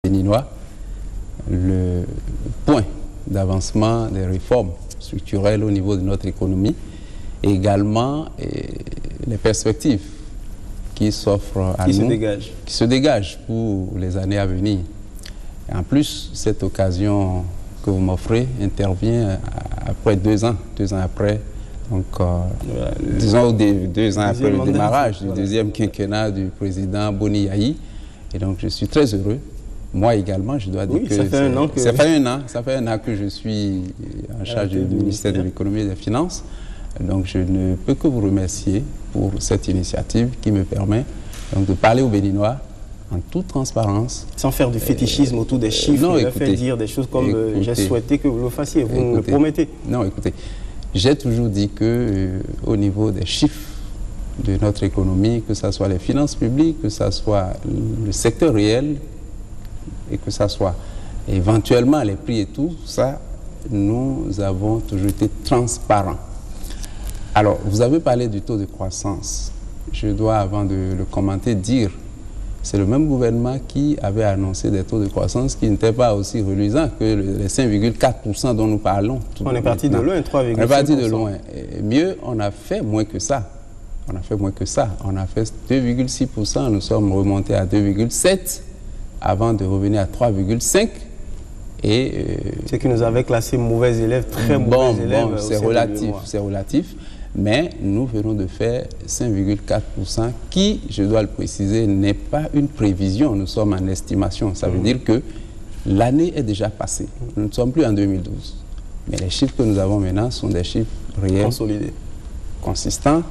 béninois le point d'avancement des réformes structurelles au niveau de notre économie et également les perspectives qui s'offrent à nous, qui se dégagent pour les années à venir. Et en plus, cette occasion que vous m'offrez intervient après 2 ans après, donc disons 2 ans après le démarrage du deuxième quinquennat du président Boni Yayi. Et donc je suis très heureux. Moi également, je dois dire que ça fait un an que je suis en charge du ministère de l'économie et des finances. Donc je ne peux que vous remercier pour cette initiative qui me permet donc, de parler aux Béninois en toute transparence. Sans faire du fétichisme autour des chiffres, non, écoutez, faire dire des choses comme j'ai souhaité que vous le fassiez, vous me le promettez. Non, écoutez, j'ai toujours dit que au niveau des chiffres de notre économie, que ce soit les finances publiques, que ce soit le secteur réel et que ce soit éventuellement les prix et tout, ça, nous avons toujours été transparents. Alors, vous avez parlé du taux de croissance. Je dois, avant de le commenter, dire c'est le même gouvernement qui avait annoncé des taux de croissance qui n'étaient pas aussi reluisants que les 5,4% dont nous parlons. On est parti de loin, 3,5%. On est parti de loin. Et mieux, on a fait moins que ça. On a fait moins que ça. On a fait 2,6%. Nous sommes remontés à 2,7% avant de revenir à 3,5%. Ce qui nous avait classé mauvais élèves, très mauvais élèves. Bon, c'est relatif. Mais nous venons de faire 5,4% qui, je dois le préciser, n'est pas une prévision. Nous sommes en estimation. Ça veut dire que l'année est déjà passée. Nous ne sommes plus en 2012. Mais les chiffres que nous avons maintenant sont des chiffres réels, consolidés, consistants,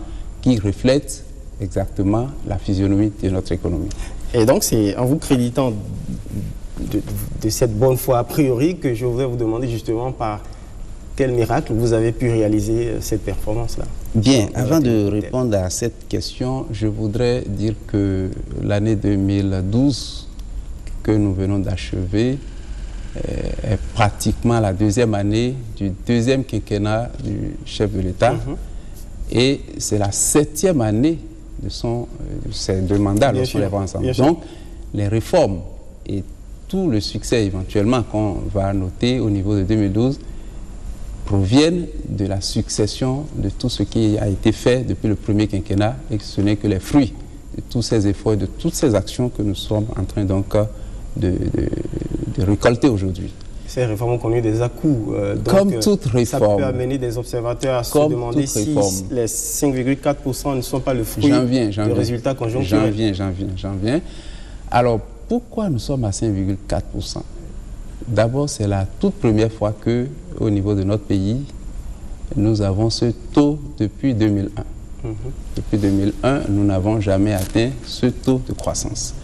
qui reflètent exactement la physionomie de notre économie. Et donc, c'est en vous créditant de cette bonne foi a priori que je voudrais vous demander justement par quel miracle vous avez pu réaliser cette performance-là? Bien, avant de répondre à cette question, je voudrais dire que l'année 2012 que nous venons d'achever est pratiquement la deuxième année du deuxième quinquennat du chef de l'État et c'est la 7e année de ses 2 mandats lorsqu'on les voit ensemble. Donc, les réformes et tout le succès éventuellement qu'on va noter au niveau de 2012 proviennent de la succession de tout ce qui a été fait depuis le premier quinquennat et ce n'est que les fruits de tous ces efforts et de toutes ces actions que nous sommes en train donc de récolter aujourd'hui. Ces réformes ont connu des à-coups. Comme toute réforme. Ça peut amener des observateurs à se demander si les 5,4% ne sont pas le fruit de résultats conjoncturels. J'en viens. Alors, pourquoi nous sommes à 5,4%? D'abord, c'est la toute première fois que, au niveau de notre pays, nous avons ce taux depuis 2001. Depuis 2001, nous n'avons jamais atteint ce taux de croissance.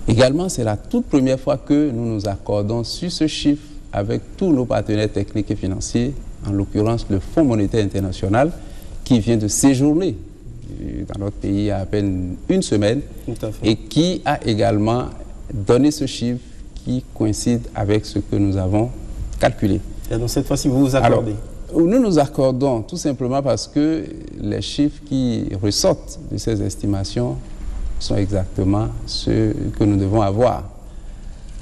Également, c'est la toute première fois que nous nous accordons sur ce chiffre avec tous nos partenaires techniques et financiers, en l'occurrence le Fonds monétaire international, qui vient de séjourner dans notre pays il y a à peine une semaine et qui a également donné ce chiffre qui coïncide avec ce que nous avons calculé. Et donc cette fois-ci, vous vous accordez? Alors, nous nous accordons tout simplement parce que les chiffres qui ressortent de ces estimations sont exactement ceux que nous devons avoir.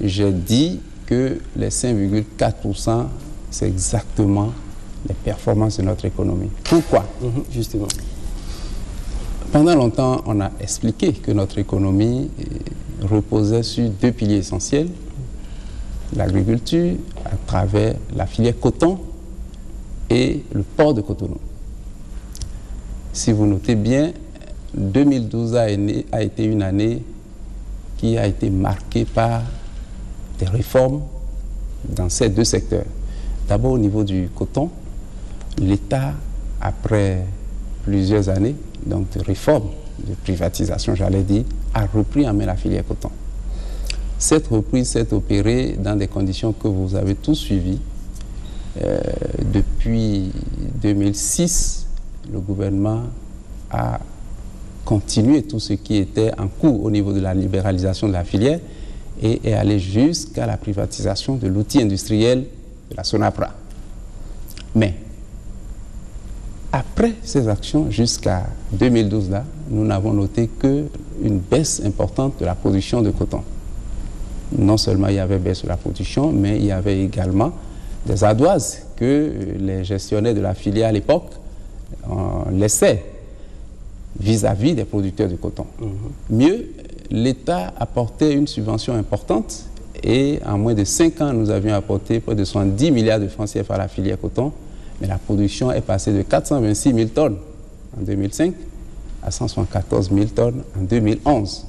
J'ai dit que les 5,4%, c'est exactement les performances de notre économie. Pourquoi? Justement. Pendant longtemps, on a expliqué que notre économie reposait sur 2 piliers essentiels. L'agriculture à travers la filière coton et le port de Cotonou. Si vous notez bien, 2012 a été une année qui a été marquée par des réformes dans ces 2 secteurs. D'abord au niveau du coton, l'État, après plusieurs années donc de réformes, de privatisation, j'allais dire, a repris en main la filière coton. Cette reprise s'est opérée dans des conditions que vous avez tous suivies. Depuis 2006, le gouvernement a continué tout ce qui était en cours au niveau de la libéralisation de la filière et est allé jusqu'à la privatisation de l'outil industriel de la Sonapra. Mais après ces actions, jusqu'à 2012, là, nous n'avons noté qu'une baisse importante de la production de coton. non seulement il y avait baisse de la production, mais il y avait également des ardoises que les gestionnaires de la filière à l'époque laissaient vis-à-vis des producteurs de coton. Mieux, l'État apportait une subvention importante et en moins de 5 ans, nous avions apporté près de 70 milliards de francs CFA à la filière coton, mais la production est passée de 426 000 tonnes en 2005 à 174 000 tonnes en 2011.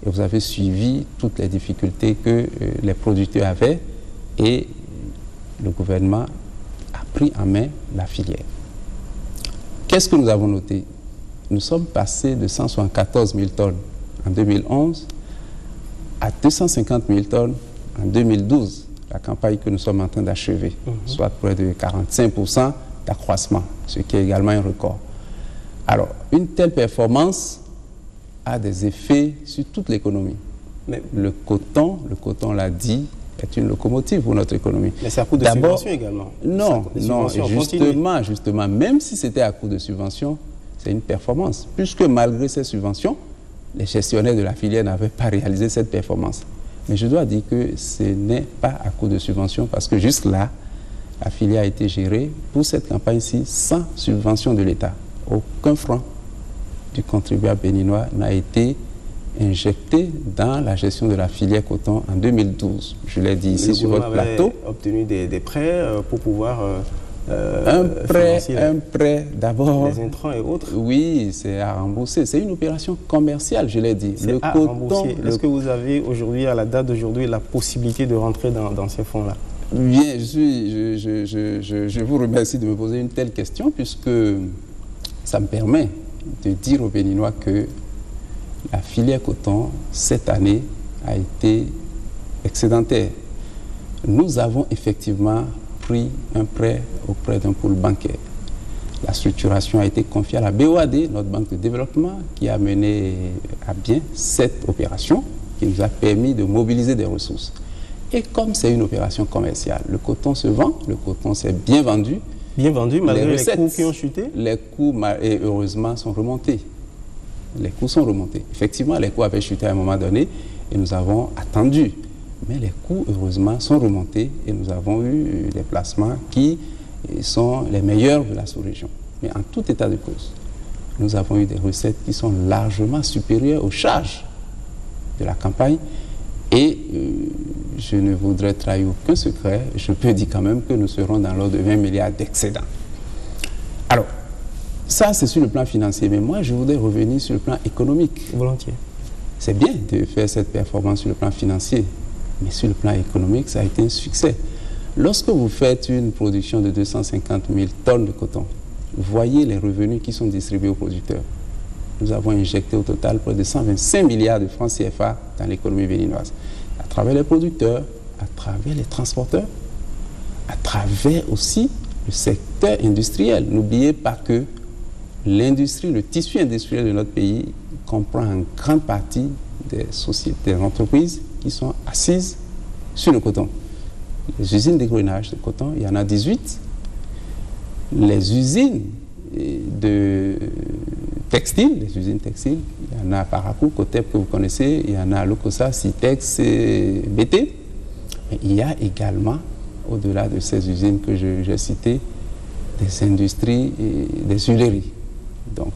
Et vous avez suivi toutes les difficultés que les producteurs avaient et le gouvernement a pris en main la filière. Qu'est-ce que nous avons noté? Nous sommes passés de 174 000 tonnes en 2011 à 250 000 tonnes en 2012, la campagne que nous sommes en train d'achever, soit près de 45% d'accroissement, ce qui est également un record. Alors, une telle performance a des effets sur toute l'économie. Le coton, l'a dit, est une locomotive pour notre économie. Mais c'est à coup de subvention également. Non, justement, même si c'était à coup de subvention, c'est une performance, puisque malgré ces subventions, les gestionnaires de la filière n'avaient pas réalisé cette performance. Mais je dois dire que ce n'est pas à coup de subvention, parce que jusque-là, la filière a été gérée pour cette campagne-ci sans subvention de l'État. Aucun franc du contribuable béninois n'a été injecté dans la gestion de la filière coton en 2012. Je l'ai dit ici sur votre plateau. Vous avez obtenu des prêts pour pouvoir un prêt d'abord. Les intrants et autres. Oui, c'est à rembourser. C'est une opération commerciale, je l'ai dit. Le coton. Est-ce que vous avez aujourd'hui, à la date d'aujourd'hui, la possibilité de rentrer dans ces fonds-là? Bien, je vous remercie de me poser une telle question, puisque ça me permet de dire aux Béninois que la filière coton, cette année, a été excédentaire. Nous avons effectivement pris un prêt auprès d'un pôle bancaire. La structuration a été confiée à la BOAD, notre banque de développement, qui a mené à bien cette opération, qui nous a permis de mobiliser des ressources. Et comme c'est une opération commerciale, le coton se vend, le coton s'est bien vendu. Bien vendu, malgré les coûts qui ont chuté? Les coûts, et heureusement, sont remontés. Les coûts sont remontés. Effectivement, les coûts avaient chuté à un moment donné et nous avons attendu. Mais les coûts, heureusement, sont remontés et nous avons eu des placements qui sont les meilleurs de la sous-région. Mais en tout état de cause, nous avons eu des recettes qui sont largement supérieures aux charges de la campagne. Et je ne voudrais trahir aucun secret, je peux dire quand même que nous serons dans l'ordre de 20 milliards d'excédents. Alors, ça c'est sur le plan financier, mais moi je voudrais revenir sur le plan économique. Volontiers. C'est bien de faire cette performance sur le plan financier, mais sur le plan économique, ça a été un succès. Lorsque vous faites une production de 250 000 tonnes de coton, voyez les revenus qui sont distribués aux producteurs. Nous avons injecté au total près de 125 milliards de francs CFA dans l'économie béninoise, à travers les producteurs, à travers les transporteurs, à travers aussi le secteur industriel. N'oubliez pas que l'industrie, le tissu industriel de notre pays comprend en grande partie des sociétés, des entreprises qui sont assises sur le coton. Les usines d'égrenage de coton, il y en a 18. Les usines de textiles, les usines textiles, il y en a à Parakou, Cotep que vous connaissez, il y en a à Lokossa, Citex et BT. Mais il y a également, au-delà de ces usines que j'ai citées, des industries et des huileries. Donc,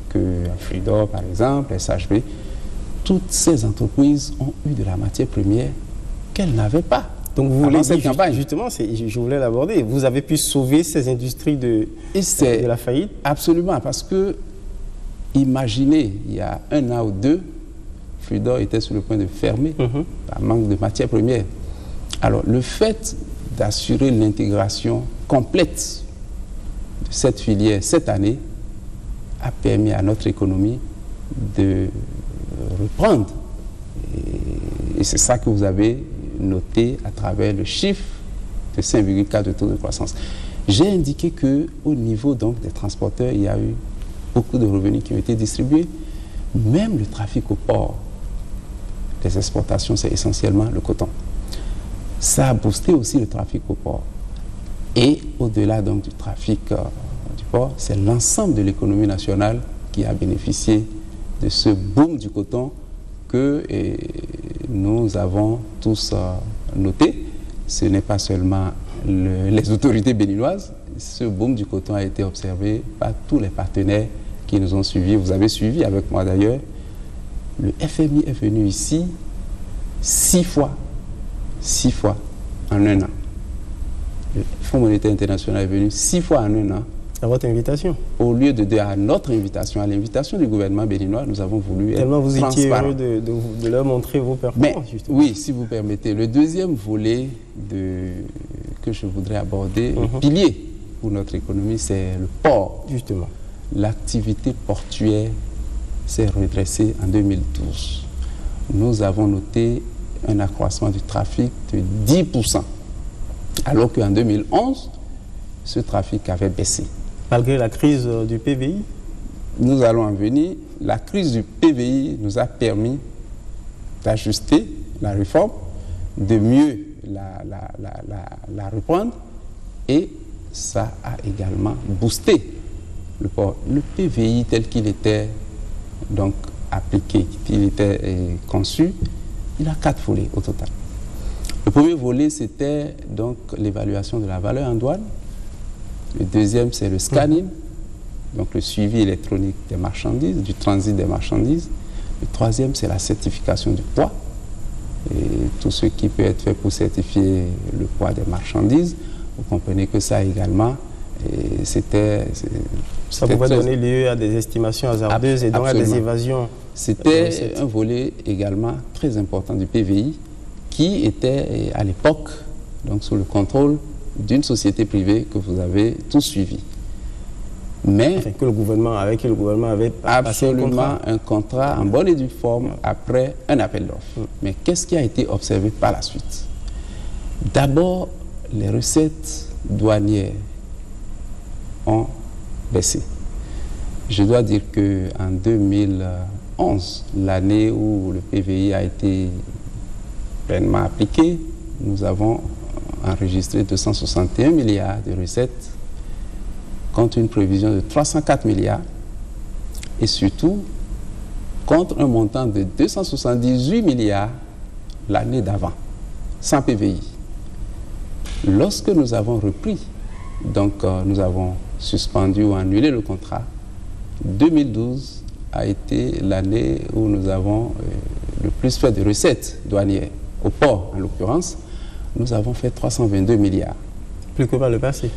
Fluidor par exemple, SHB, toutes ces entreprises ont eu de la matière première qu'elles n'avaient pas. Donc vous voulez cette campagne, justement, je voulais l'aborder. Vous avez pu sauver ces industries de la faillite? Absolument, parce que imaginez, il y a 1 an ou 2, Fluidor était sur le point de fermer par manque de matière première. Alors le fait d'assurer l'intégration complète de cette filière cette année a permis à notre économie de reprendre. Et c'est ça que vous avez noté à travers le chiffre de 5,4 de taux de croissance. J'ai indiqué qu'au niveau donc des transporteurs, il y a eu beaucoup de revenus qui ont été distribués. Même le trafic au port, les exportations, c'est essentiellement le coton. Ça a boosté aussi le trafic au port. Et au-delà donc du trafic du port, c'est l'ensemble de l'économie nationale qui a bénéficié de ce boom du coton que nous avons tous noté, ce n'est pas seulement les autorités béninoises, ce boom du coton a été observé par tous les partenaires qui nous ont suivis. Vous avez suivi avec moi d'ailleurs. Le FMI est venu ici 6 fois en un an. Le Fonds monétaire international est venu 6 fois en un an. À votre invitation. Au lieu de à notre invitation, à l'invitation du gouvernement béninois, nous avons voulu tellement être vous étiez heureux de leur montrer vos performances. Mais, justement. oui, si vous permettez. Le deuxième volet que je voudrais aborder, le pilier pour notre économie, c'est le port. Justement. L'activité portuaire s'est redressée en 2012. Nous avons noté un accroissement du trafic de 10%, alors qu'en 2011, ce trafic avait baissé. Malgré la crise du PVI? Nous allons en venir. La crise du PVI nous a permis d'ajuster la réforme, de mieux la reprendre, et ça a également boosté le port. Le PVI tel qu'il était donc appliqué, qu'il était conçu, il a 4 volets au total. Le premier volet, c'était donc l'évaluation de la valeur en douane. Le deuxième, c'est le scanning, donc le suivi électronique des marchandises, du transit des marchandises. Le troisième, c'est la certification du poids, et tout ce qui peut être fait pour certifier le poids des marchandises. Vous comprenez que ça également, c'était... Ça pouvait donner lieu à des estimations hasardeuses et donc à des évasions. C'était un volet également très important du PVI qui était à l'époque donc sous le contrôle d'une société privée que vous avez tous suivi. Mais avec qui le gouvernement avait passé un contrat en bonne et due forme après un appel d'offres. Mais qu'est-ce qui a été observé par la suite? D'abord, les recettes douanières ont baissé. Je dois dire qu'en 2011, l'année où le PVI a été pleinement appliqué, nous avons enregistré 261 milliards de recettes contre une prévision de 304 milliards et surtout contre un montant de 278 milliards l'année d'avant, sans PVI. Lorsque nous avons repris, donc nous avons suspendu ou annulé le contrat, 2012 a été l'année où nous avons le plus fait de recettes douanières, au port en l'occurrence. Nous avons fait 322 milliards. Plus que par le passé.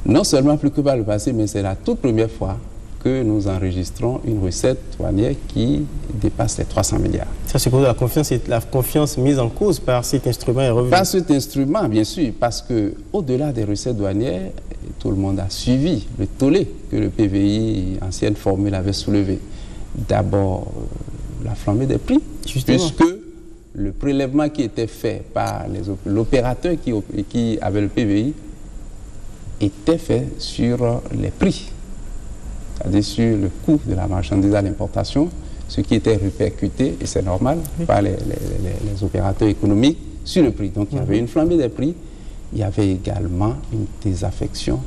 Non seulement plus que par le passé, mais c'est la toute première fois que nous enregistrons une recette douanière qui dépasse les 300 milliards. Ça suppose la confiance mise en cause par cet instrument est revenue. Par cet instrument, bien sûr, parce qu'au-delà des recettes douanières, tout le monde a suivi le tollé que le PVI, ancienne formule, avait soulevé. D'abord, la flambée des prix, justement, puisque le prélèvement qui était fait par l'opérateur qui avait le PVI était fait sur les prix, c'est-à-dire sur le coût de la marchandise à l'importation, ce qui était répercuté, et c'est normal, par les opérateurs économiques sur le prix. Donc il y avait une flambée des prix, il y avait également une désaffection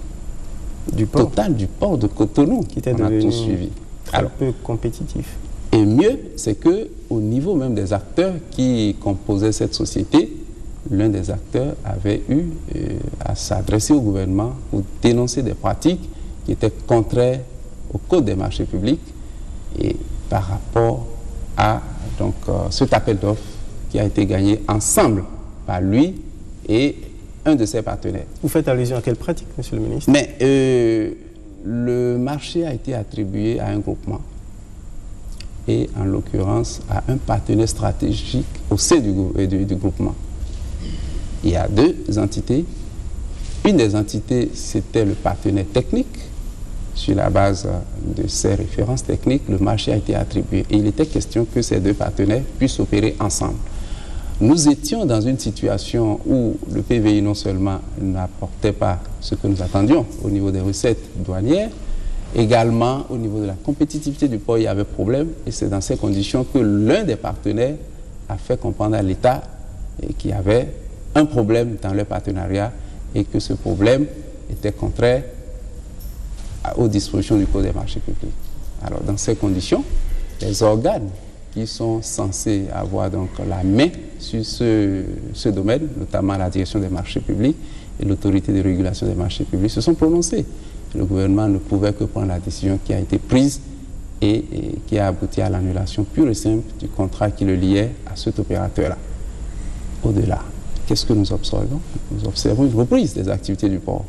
totale du port de Cotonou qui était devenu un peu compétitif. Et mieux, c'est qu'au niveau même des acteurs qui composaient cette société, l'un des acteurs avait eu à s'adresser au gouvernement pour dénoncer des pratiques qui étaient contraires au code des marchés publics et par rapport à donc, cet appel d'offres qui a été gagné ensemble par lui et un de ses partenaires. Vous faites allusion à quelle pratique, monsieur le ministre? Mais le marché a été attribué à un groupement et en l'occurrence à un partenaire stratégique au sein du groupement. Il y a 2 entités. Une des entités, c'était le partenaire technique. Sur la base de ces références techniques, le marché a été attribué. Et il était question que ces 2 partenaires puissent opérer ensemble. Nous étions dans une situation où le PVI non seulement n'apportait pas ce que nous attendions au niveau des recettes douanières, également au niveau de la compétitivité du port, il y avait problème. Et c'est dans ces conditions que l'un des partenaires a fait comprendre à l'État qu'il y avait un problème dans leur partenariat et que ce problème était contraire aux dispositions du Code des marchés publics. Alors, dans ces conditions, les organes qui sont censés avoir donc la main sur ce domaine, notamment la direction des marchés publics et l'autorité de régulation des marchés publics, se sont prononcés. Le gouvernement ne pouvait que prendre la décision qui a été prise et qui a abouti à l'annulation pure et simple du contrat qui le liait à cet opérateur-là. Au-delà, qu'est-ce que nous observons? Nous observons une reprise des activités du port,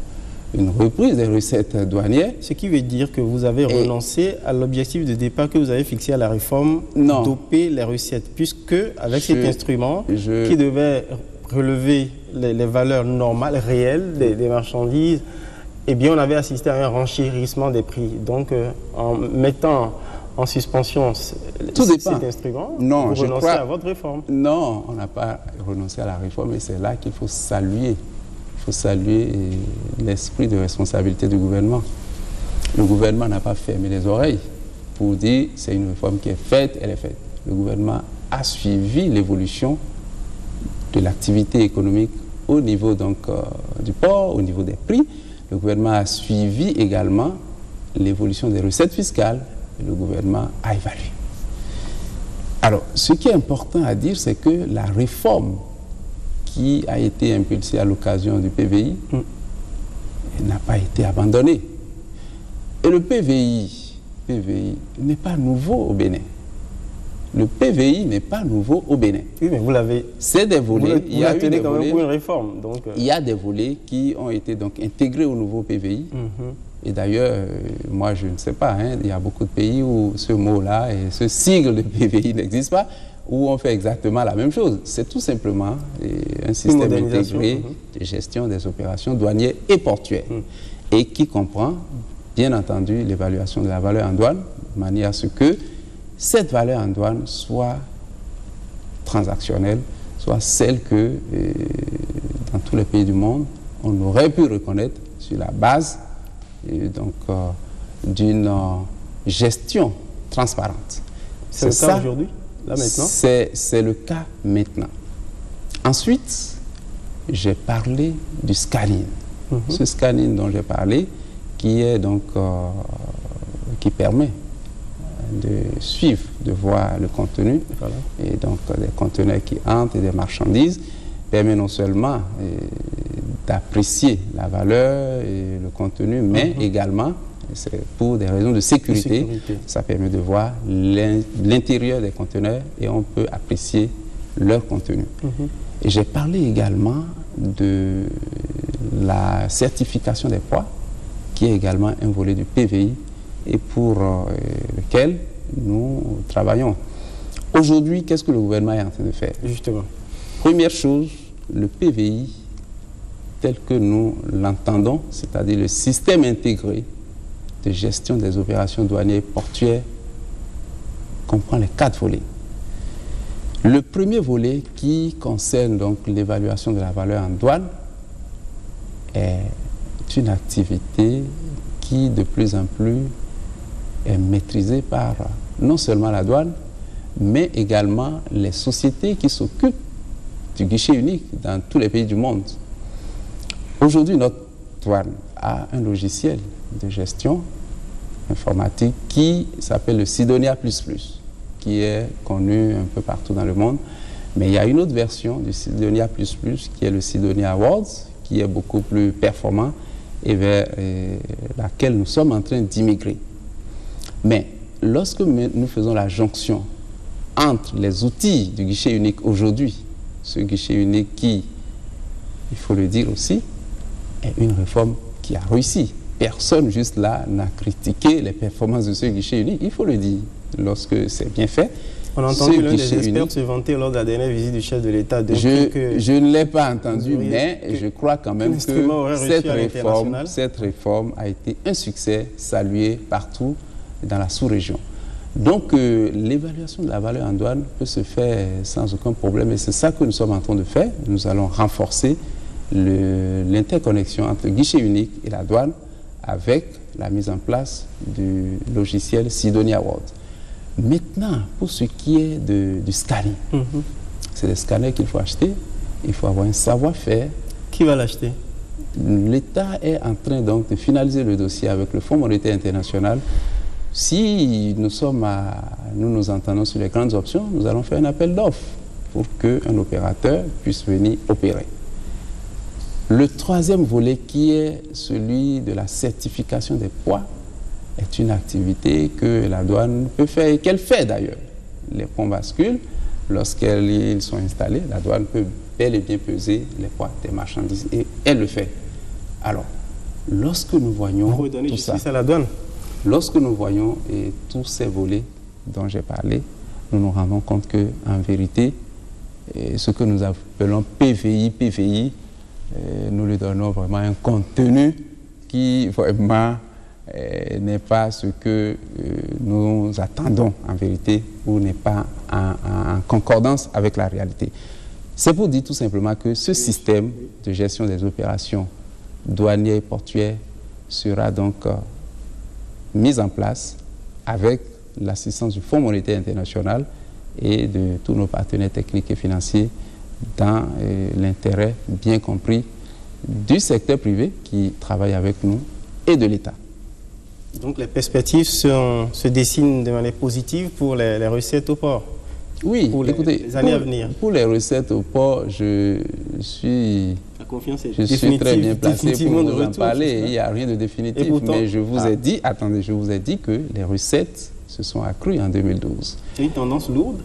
une reprise des recettes douanières. Ce qui veut dire que vous avez renoncé à l'objectif de départ que vous avez fixé à la réforme, doper les recettes, puisque avec cet instrument qui devait relever les valeurs normales, réelles des marchandises, eh bien on avait assisté à un renchérissement des prix. Donc en mettant en suspension cet instrument, vous renoncez à votre réforme. Non, on n'a pas renoncé à la réforme et c'est là qu'il faut saluer. Il faut saluer l'esprit de responsabilité du gouvernement. Le gouvernement n'a pas fermé les oreilles pour dire c'est une réforme qui est faite, elle est faite. Le gouvernement a suivi l'évolution de l'activité économique au niveau donc, du port, au niveau des prix. Le gouvernement a suivi également l'évolution des recettes fiscales. Le gouvernement a évalué. Alors, ce qui est important à dire, c'est que la réforme qui a été impulsée à l'occasion du PVI n'a pas été abandonnée. Et le PVI n'est pas nouveau au Bénin. Le PVI n'est pas nouveau au Bénin. Oui, mais vous l'avez... C'est des volets. Il y a eu des volets pour une réforme. Donc, il y a des volets qui ont été donc intégrés au nouveau PVI. Et d'ailleurs, moi je ne sais pas, hein, il y a beaucoup de pays où ce mot-là et ce sigle de PVI n'existe pas, où on fait exactement la même chose. C'est tout simplement un système intégré de gestion des opérations douanières et portuaires. Et qui comprend, bien entendu, l'évaluation de la valeur en douane, de manière à ce que cette valeur en douane soit transactionnelle, soit celle que, dans tous les pays du monde, on aurait pu reconnaître sur la base d'une gestion transparente. C'est le cas aujourd'hui, là maintenant? C'est le cas maintenant. Ensuite, j'ai parlé du scanning. Ce scanning dont j'ai parlé, qui est donc qui permet de suivre, de voir le contenu, et donc des conteneurs qui entrent et des marchandises, permet non seulement d'apprécier la valeur et le contenu, mais également, c'est pour des raisons de sécurité, ça permet de voir l'intérieur des conteneurs et on peut apprécier leur contenu. Et j'ai parlé également de la certification des poids, qui est également un volet du PVI et pour lequel nous travaillons. Aujourd'hui, qu'est-ce que le gouvernement est en train de faire? Justement. Première chose, le PVI, tel que nous l'entendons, c'est-à-dire le système intégré de gestion des opérations douanières portuaires, comprend les 4 volets. Le premier volet, qui concerne donc l'évaluation de la valeur en douane, est une activité qui de plus en plus est maîtrisée par non seulement la douane, mais également les sociétés qui s'occupent du guichet unique dans tous les pays du monde. Aujourd'hui, notre douane a un logiciel de gestion informatique qui s'appelle le Sidonia++, qui est connu un peu partout dans le monde. Mais il y a une autre version du Sidonia++, qui est le Sidonia Awards, qui est beaucoup plus performant et vers laquelle nous sommes en train d'immigrer. Mais lorsque nous faisons la jonction entre les outils du guichet unique aujourd'hui, ce guichet unique qui, il faut le dire aussi, est une réforme qui a réussi. Personne juste là n'a critiqué les performances de ce guichet unique, il faut le dire, lorsque c'est bien fait. On a entendu l'un des experts se vanter lors de la dernière visite du chef de l'État. Je ne l'ai pas entendu, mais je crois quand même que cette réforme a été un succès salué partout dans la sous-région. Donc l'évaluation de la valeur en douane peut se faire sans aucun problème et c'est ça que nous sommes en train de faire. Nous allons renforcer l'interconnexion entre le guichet unique et la douane avec la mise en place du logiciel Sidonia World. Maintenant, pour ce qui est du scanning, c'est des scanners qu'il faut acheter, il faut avoir un savoir-faire. Qui va l'acheter? L'État est en train donc de finaliser le dossier avec le Fonds monétaire international Si nous nous entendons sur les grandes options, nous allons faire un appel d'offres pour qu'un opérateur puisse venir opérer. Le troisième volet, qui est celui de la certification des poids, est une activité que la douane peut faire et qu'elle fait d'ailleurs. Les points bascules, lorsqu'ils sont installés, la douane peut bel et bien peser les poids des marchandises et elle le fait. Alors, lorsque nous voyons tout ça, à la douane. Lorsque nous voyons tous ces volets dont j'ai parlé, nous nous rendons compte qu'en vérité, ce que nous appelons PVI, nous lui donnons vraiment un contenu qui vraiment n'est pas ce que nous attendons en vérité ou n'est pas en concordance avec la réalité. C'est pour dire tout simplement que ce système de gestion des opérations douanières et portuaires sera donc mis en place avec l'assistance du Fonds monétaire international et de tous nos partenaires techniques et financiers dans l'intérêt bien compris du secteur privé qui travaille avec nous et de l'État. Donc les perspectives se dessinent de manière positive pour les recettes au port? Oui, pour écoutez, les années à venir. Pour les recettes au port, je suis très bien placé pour vous en parler. Il n'y a rien de définitif. Pourtant, mais je vous ai dit, attendez, je vous ai dit que les recettes se sont accrues en 2012. C'est une tendance lourde?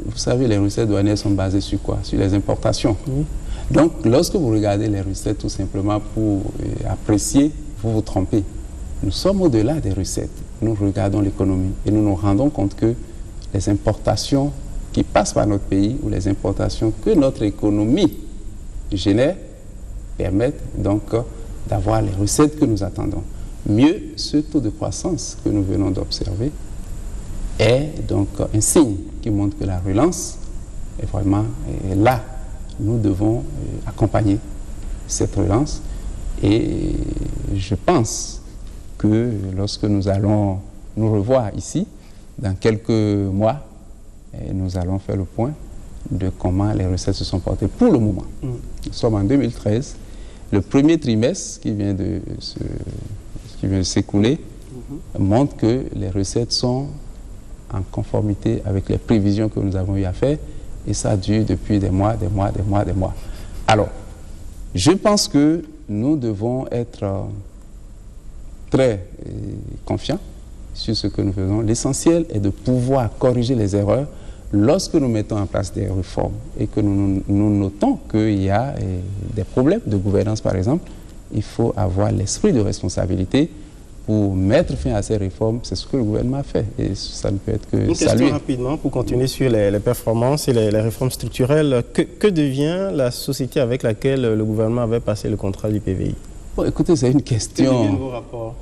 Vous savez, les recettes douanières sont basées sur quoi? Sur les importations. Oui. Donc, lorsque vous regardez les recettes tout simplement pour apprécier, vous vous trompez. Nous sommes au-delà des recettes. Nous regardons l'économie et nous nous rendons compte que les importations qui passent par notre pays ou les importations que notre économie génère permettent donc d'avoir les recettes que nous attendons. Mieux, ce taux de croissance que nous venons d'observer est donc un signe qui montre que la relance est vraiment là. Nous devons accompagner cette relance et je pense que lorsque nous allons nous revoir ici, dans quelques mois, nous allons faire le point de comment les recettes se sont portées pour le moment. Nous sommes en 2013. Le premier trimestre qui vient de s'écouler montre que les recettes sont en conformité avec les prévisions que nous avons eu à faire et ça dure depuis des mois. Alors, je pense que nous devons être très confiants sur ce que nous faisons. L'essentiel est de pouvoir corriger les erreurs lorsque nous mettons en place des réformes et que nous notons qu'il y a des problèmes de gouvernance, par exemple. Il faut avoir l'esprit de responsabilité pour mettre fin à ces réformes. C'est ce que le gouvernement a fait et ça ne peut être que salué. Une question rapidement pour continuer sur les performances et les réformes structurelles. Que devient la société avec laquelle le gouvernement avait passé le contrat du PVI? Bon, écoutez, c'est une question... Que deviennent vos rapports?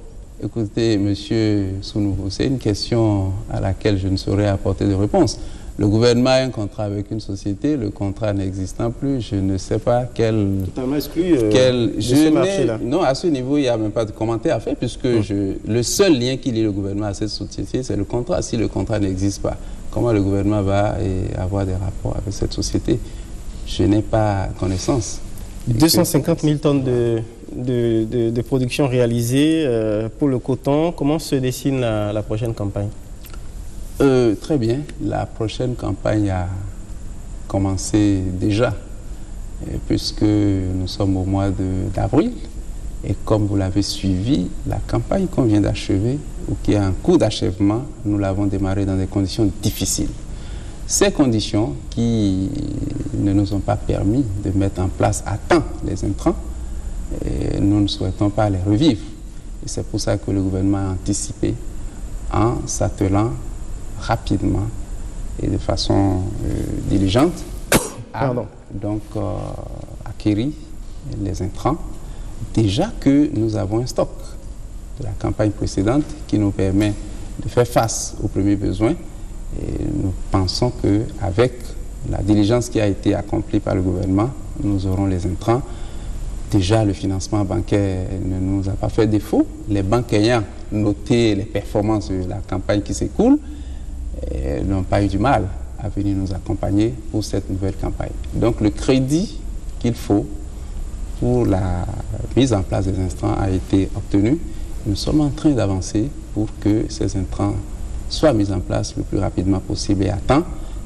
Écoutez, monsieur Sounouveau, c'est une question à laquelle je ne saurais apporter de réponse. Le gouvernement a un contrat avec une société, le contrat n'existant plus, je ne sais pas quel... Totalement exclu de ce marché-là. Non, à ce niveau, il n'y a même pas de commentaire à faire, puisque le seul lien qui lie le gouvernement à cette société, c'est le contrat. Si le contrat n'existe pas, comment le gouvernement va avoir des rapports avec cette société? Je n'ai pas connaissance. 250 000 tonnes de production réalisée pour le coton. Comment se dessine la prochaine campagne? Très bien. La prochaine campagne a commencé déjà, puisque nous sommes au mois d'avril. Et comme vous l'avez suivi, la campagne qu'on vient d'achever, ou qui est en cours d'achèvement, nous l'avons démarrée dans des conditions difficiles. Ces conditions qui ne nous ont pas permis de mettre en place à temps les intrants, nous ne souhaitons pas les revivre. Et c'est pour ça que le gouvernement a anticipé en s'attelant rapidement et de façon diligente à acquérir les intrants, déjà que nous avons un stock de la campagne précédente qui nous permet de faire face aux premiers besoins. Et nous pensons qu'avec la diligence qui a été accomplie par le gouvernement, nous aurons les intrants. Déjà, le financement bancaire ne nous a pas fait défaut. Les banques ayant noté les performances de la campagne qui s'écoule n'ont pas eu du mal à venir nous accompagner pour cette nouvelle campagne. Donc, le crédit qu'il faut pour la mise en place des intrants a été obtenu nous sommes en train d'avancer pour que ces intrants soient mis en place le plus rapidement possible et à temps,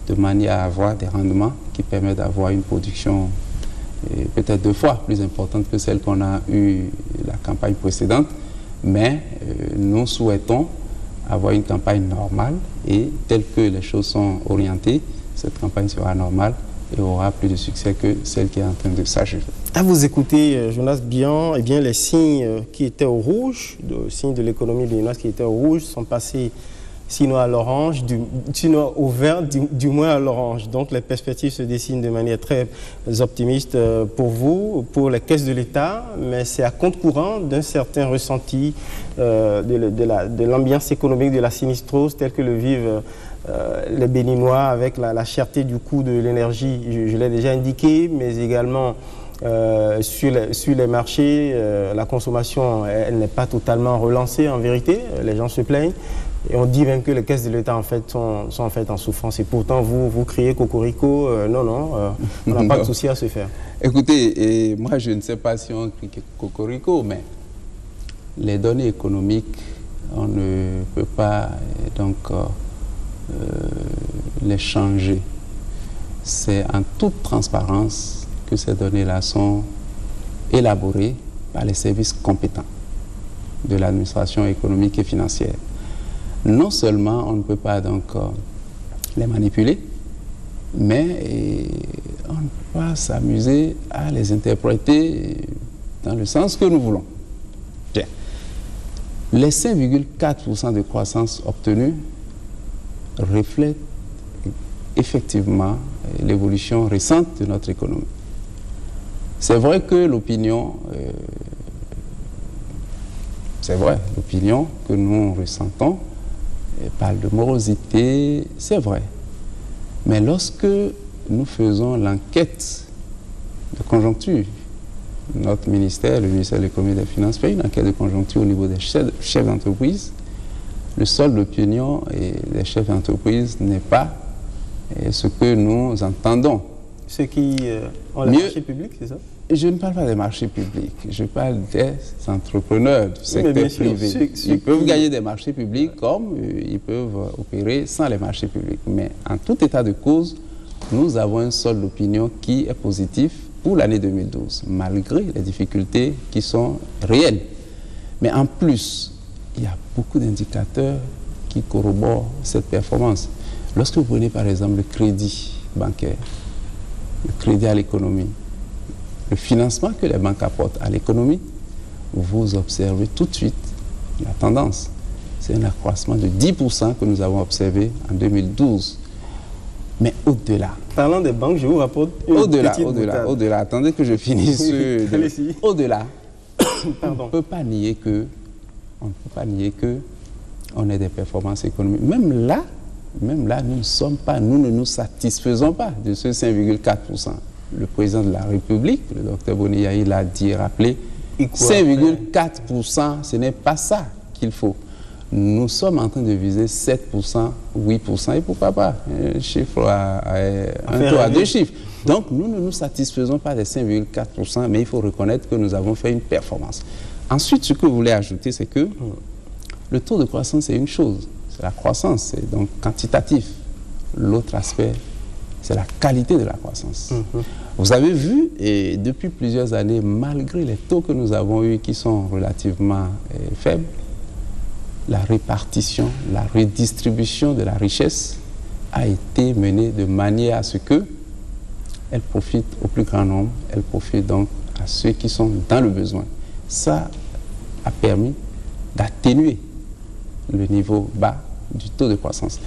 de manière à avoir des rendements qui permettent d'avoir une production peut-être 2 fois plus importante que celle qu'on a eue la campagne précédente. Mais nous souhaitons avoir une campagne normale et telle que les choses sont orientées, cette campagne sera normale et aura plus de succès que celle qui est en train de s'achever. À vous écouter, Jonas Bian, eh bien, les signes qui étaient au rouge, les signes de l'économie béninoise qui étaient au rouge, sont passés sinon à l'orange, sinon au vert, du moins à l'orange. Donc les perspectives se dessinent de manière très optimiste pour vous, pour les caisses de l'État, mais c'est à compte courant d'un certain ressenti de l'ambiance économique de la sinistrose telle que le vivent les Béninois avec la cherté du coût de l'énergie, je l'ai déjà indiqué, mais également sur les marchés, la consommation elle n'est pas totalement relancée en vérité, les gens se plaignent. Et on dit même que les caisses de l'État en fait, sont en fait en souffrance. Et pourtant, vous criez cocorico, non, on n'a pas de souci à se faire. Écoutez, moi je ne sais pas si on crie cocorico, mais les données économiques, on ne peut pas donc les changer. C'est en toute transparence que ces données-là sont élaborées par les services compétents de l'administration économique et financière. Non seulement on ne peut pas donc les manipuler, mais on ne peut pas s'amuser à les interpréter dans le sens que nous voulons. Bien. Les 5,4% de croissance obtenus reflètent effectivement l'évolution récente de notre économie. C'est vrai que l'opinion que nous ressentons parle de morosité, c'est vrai. Mais lorsque nous faisons l'enquête de conjoncture, notre ministère, le ministère de l'économie et des finances, fait une enquête de conjoncture au niveau des chefs d'entreprise, le solde d'opinion des chefs d'entreprise n'est pas ce que nous entendons. Ceux qui ont les marchés publics, c'est ça? Je ne parle pas des marchés publics, je parle des entrepreneurs du secteur privé. Ils peuvent gagner des marchés publics comme ils peuvent opérer sans les marchés publics. Mais en tout état de cause, nous avons un solde d'opinion qui est positif pour l'année 2012, malgré les difficultés qui sont réelles. Mais en plus, il y a beaucoup d'indicateurs qui corroborent cette performance. Lorsque vous prenez par exemple le crédit bancaire, le crédit à l'économie, le financement que les banques apportent à l'économie, vous observez tout de suite la tendance. C'est un accroissement de 10% que nous avons observé en 2012. Mais au-delà. Parlant des banques, je vous rapporte une petite boutade. Au-delà, attendez que je finisse. Au-delà, on ne peut pas nier que on ait des performances économiques. Même là, nous ne nous satisfaisons pas de ce 5,4%. Le président de la République, le docteur Boniaï, l'a dit et rappelé, 5,4%, ce n'est pas ça qu'il faut. Nous sommes en train de viser 7%, 8%, et pourquoi pas un chiffre un taux à 2 chiffres. Donc, nous ne nous satisfaisons pas des 5,4%, mais il faut reconnaître que nous avons fait une performance. Ensuite, ce que vous voulez ajouter, c'est que le taux de croissance, c'est une chose. C'est la croissance, c'est donc quantitatif. L'autre aspect, c'est la qualité de la croissance. Vous avez vu, et depuis plusieurs années, malgré les taux que nous avons eus qui sont relativement faibles, la répartition, la redistribution de la richesse a été menée de manière à ce qu'elle profite au plus grand nombre, elle profite donc à ceux qui sont dans le besoin. Ça a permis d'atténuer le niveau bas du taux de croissance.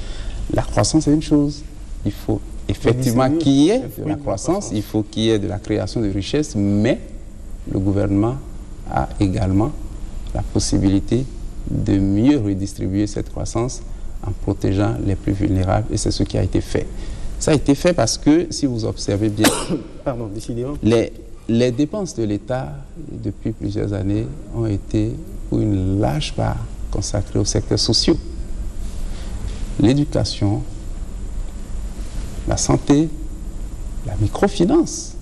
La croissance, c'est une chose. Il faut effectivement qu'il y ait de la croissance, il faut qu'il y ait de la création de richesses, mais le gouvernement a également la possibilité de mieux redistribuer cette croissance en protégeant les plus vulnérables, et c'est ce qui a été fait. Ça a été fait parce que, si vous observez bien, les dépenses de l'État, depuis plusieurs années, ont été pour une large part consacrées aux secteurs sociaux. L'éducation, la santé, la microfinance.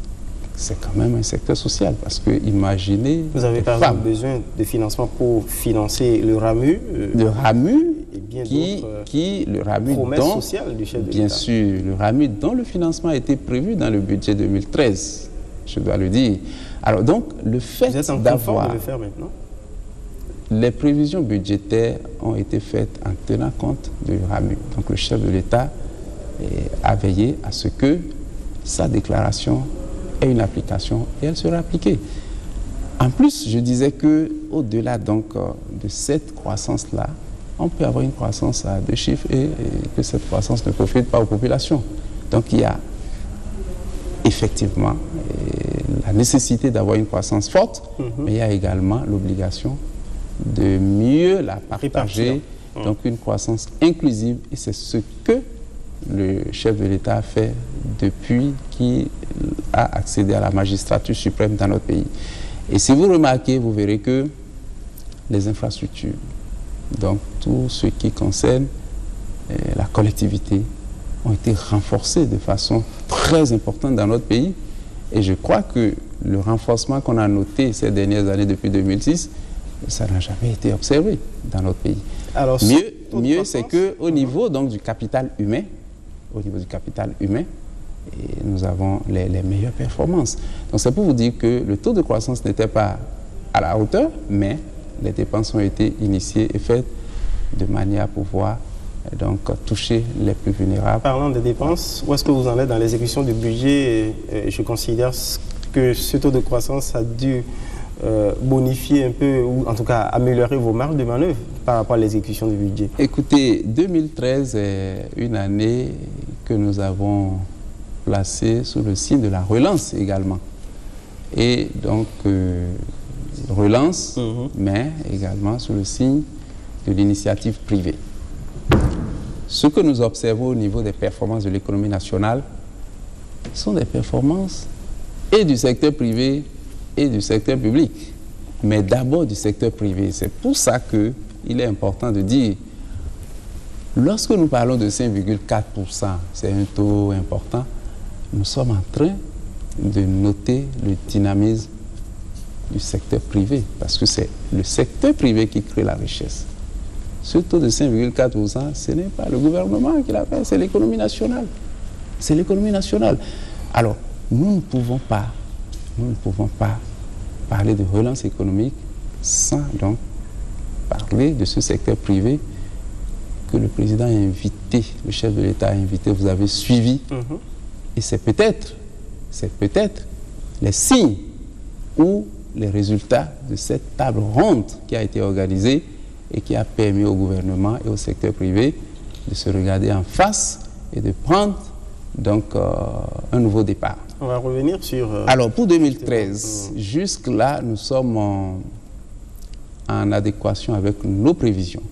c'est quand même un secteur social. Parce que imaginez... Vous avez par exemple besoin de financement pour financer le RAMU. Le RAMU, et bien le RAMU promesse sociale du chef de l'État. Bien sûr, le RAMU dont le financement a été prévu dans le budget 2013, je dois le dire. Alors donc, le fait d'avoir... de le faire maintenant? Les prévisions budgétaires ont été faites en tenant compte du RAMU. Donc le chef de l'État a veillé à ce que sa déclaration ait une application et elle sera appliquée. En plus, je disais qu'au-delà donc de cette croissance-là, on peut avoir une croissance à 2 chiffres et que cette croissance ne profite pas aux populations. Donc il y a effectivement la nécessité d'avoir une croissance forte, mais il y a également l'obligation de mieux la partager, donc une croissance inclusive, et c'est ce que le chef de l'État a fait depuis qu'il a accédé à la magistrature suprême dans notre pays. Et si vous remarquez, vous verrez que les infrastructures, donc tout ce qui concerne la collectivité, ont été renforcés de façon très importante dans notre pays. Et je crois que le renforcement qu'on a noté ces dernières années depuis 2006, ça n'a jamais été observé dans notre pays. Alors, mieux c'est qu'au niveau donc, du capital humain, nous avons les meilleures performances. Donc c'est pour vous dire que le taux de croissance n'était pas à la hauteur, mais les dépenses ont été initiées et faites de manière à pouvoir donc toucher les plus vulnérables. Parlant des dépenses, où est-ce que vous en êtes dans l'exécution du budget? Je considère que ce taux de croissance a dû bonifier un peu, ou en tout cas améliorer vos marges de manœuvre par rapport à l'exécution du budget. Écoutez, 2013 est une année que nous avons placée sous le signe de la relance également. Et donc, relance, mais également sous le signe de l'initiative privée. Ce que nous observons au niveau des performances de l'économie nationale sont des performances et du secteur privé et du secteur public, mais d'abord du secteur privé. C'est pour ça qu'il est important de dire, lorsque nous parlons de 5,4%, c'est un taux important, nous sommes en train de noter le dynamisme du secteur privé, parce que c'est le secteur privé qui crée la richesse. Ce taux de 5,4%, ce n'est pas le gouvernement qui l'a fait, c'est l'économie nationale. C'est l'économie nationale. Alors, nous ne pouvons pas parler de relance économique sans donc parler de ce secteur privé que le président a invité, le chef de l'État a invité, vous avez suivi. Et c'est peut-être les signes ou les résultats de cette table ronde qui a été organisée et qui a permis au gouvernement et au secteur privé de se regarder en face et de prendre donc un nouveau départ. On va revenir sur... Alors pour 2013, jusque-là, nous sommes en adéquation avec nos prévisions.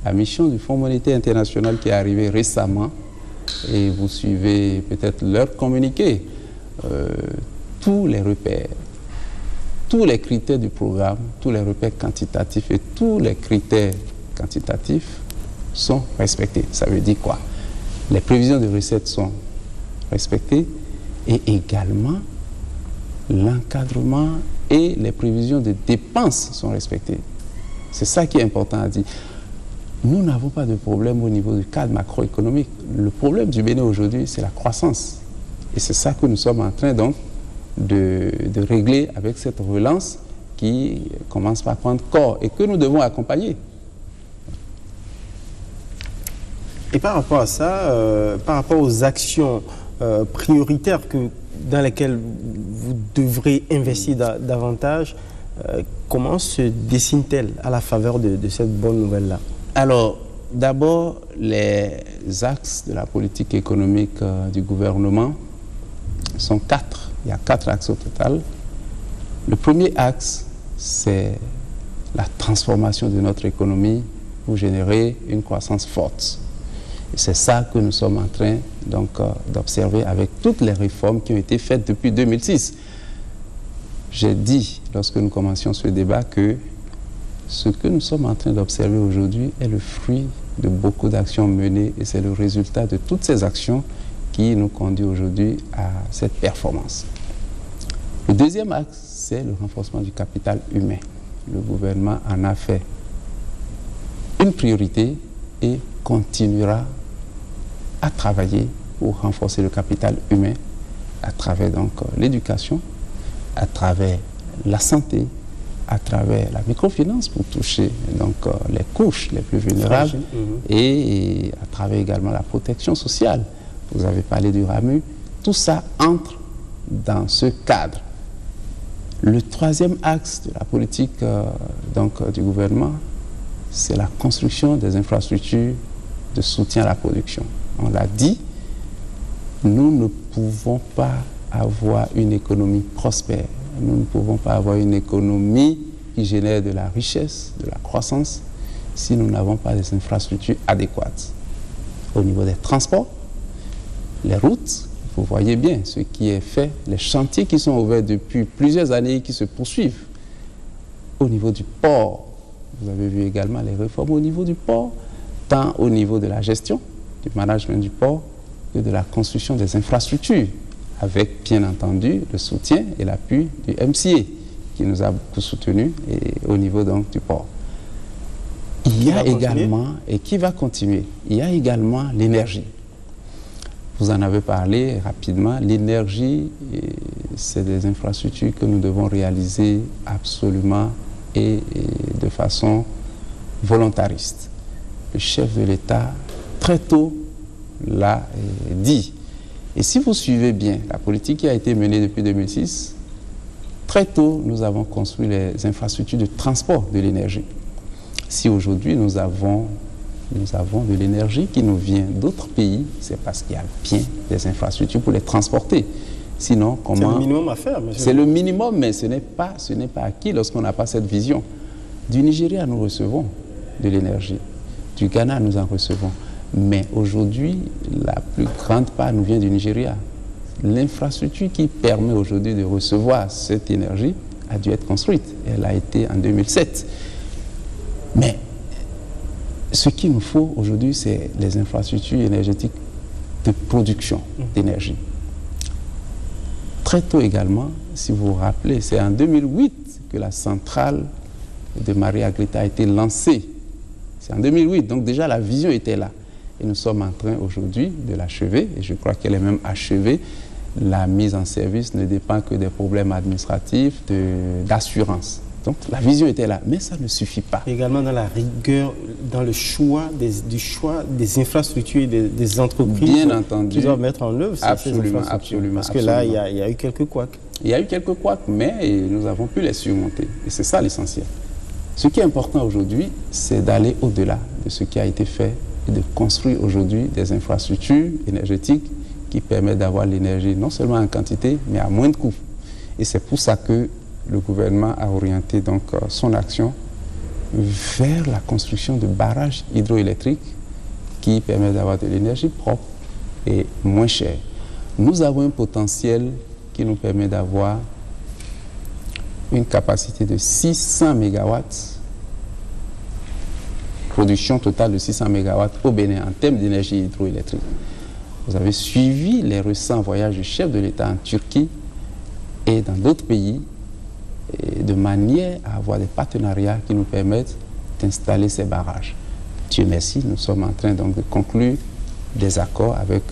La mission du Fonds monétaire international qui est arrivée récemment, et vous suivez peut-être leur communiqué, tous les repères, tous les critères du programme, tous les repères quantitatifs et tous les critères quantitatifs sont respectés. Ça veut dire quoi? Les prévisions de recettes sont respectées et également l'encadrement et les prévisions de dépenses sont respectées. C'est ça qui est important à dire. Nous n'avons pas de problème au niveau du cadre macroéconomique. Le problème du Bénin aujourd'hui, c'est la croissance. Et c'est ça que nous sommes en train donc de régler avec cette relance qui commence par prendre corps et que nous devons accompagner. Et par rapport à ça, par rapport aux actions prioritaires dans lesquelles vous devrez investir davantage, comment se dessine-t-elle à la faveur de cette bonne nouvelle-là? Alors, d'abord, les axes de la politique économique du gouvernement sont 4. Il y a 4 axes au total. Le premier axe, c'est la transformation de notre économie pour générer une croissance forte. C'est ça que nous sommes en train donc d'observer avec toutes les réformes qui ont été faites depuis 2006. J'ai dit, lorsque nous commencions ce débat, que ce que nous sommes en train d'observer aujourd'hui est le fruit de beaucoup d'actions menées et c'est le résultat de toutes ces actions qui nous conduit aujourd'hui à cette performance. Le deuxième axe, c'est le renforcement du capital humain. Le gouvernement en a fait une priorité et continuera à travailler pour renforcer le capital humain à travers donc l'éducation, à travers la santé, à travers la microfinance pour toucher donc les couches les plus vulnérables et à travers également la protection sociale. Vous avez parlé du RAMU. Tout ça entre dans ce cadre. Le troisième axe de la politique du gouvernement, c'est la construction des infrastructures de soutien à la production. On l'a dit, nous ne pouvons pas avoir une économie prospère. Nous ne pouvons pas avoir une économie qui génère de la richesse, de la croissance, si nous n'avons pas des infrastructures adéquates. Au niveau des transports, les routes, vous voyez bien ce qui est fait, les chantiers qui sont ouverts depuis plusieurs années et qui se poursuivent. Au niveau du port, vous avez vu également les réformes au niveau du port, tant au niveau de la gestion, du management du port, que de la construction des infrastructures, avec bien entendu le soutien et l'appui du MCA, qui nous a beaucoup soutenus au niveau donc du port. Il y a également, et qui va continuer, il y a également l'énergie. Vous en avez parlé rapidement, l'énergie, c'est des infrastructures que nous devons réaliser absolument et de façon volontariste. Le chef de l'État, très tôt, l'a dit. Et si vous suivez bien la politique qui a été menée depuis 2006, très tôt, nous avons construit les infrastructures de transport de l'énergie. Si aujourd'hui nous avons de l'énergie qui nous vient d'autres pays, c'est parce qu'il y a bien des infrastructures pour les transporter. Sinon, comment... C'est le minimum à faire, monsieur. C'est le minimum, mais ce n'est pas acquis lorsqu'on n'a pas cette vision. Du Nigeria, nous recevons de l'énergie. Du Ghana, nous en recevons. Mais aujourd'hui, la plus grande part nous vient du Nigeria. L'infrastructure qui permet aujourd'hui de recevoir cette énergie a dû être construite. Elle a été en 2007. Mais ce qu'il nous faut aujourd'hui, c'est les infrastructures énergétiques de production d'énergie. Très tôt également, si vous vous rappelez, c'est en 2008 que la centrale de Maria Agrita a été lancée. C'est en 2008, donc déjà la vision était là. Et nous sommes en train aujourd'hui de l'achever, et je crois qu'elle est même achevée. La mise en service ne dépend que des problèmes administratifs, d'assurance. Donc la vision était là, mais ça ne suffit pas. Également dans la rigueur, dans le choix des infrastructures, des entreprises bien entendu, qui doivent mettre en œuvre ces infrastructures. Absolument. Parce que là, il y a eu quelques couacs. Il y a eu quelques couacs, mais nous avons pu les surmonter. Et c'est ça l'essentiel. Ce qui est important aujourd'hui, c'est d'aller au-delà de ce qui a été fait et de construire aujourd'hui des infrastructures énergétiques qui permettent d'avoir l'énergie non seulement en quantité, mais à moins de coûts. Et c'est pour ça que le gouvernement a orienté donc son action vers la construction de barrages hydroélectriques qui permettent d'avoir de l'énergie propre et moins chère. Nous avons un potentiel qui nous permet d'avoir une capacité de 600 MW, production totale de 600 MW au Bénin en termes d'énergie hydroélectrique. Vous avez suivi les récents voyages du chef de l'État en Turquie et dans d'autres pays, et de manière à avoir des partenariats qui nous permettent d'installer ces barrages. Dieu merci, nous sommes en train donc de conclure des accords avec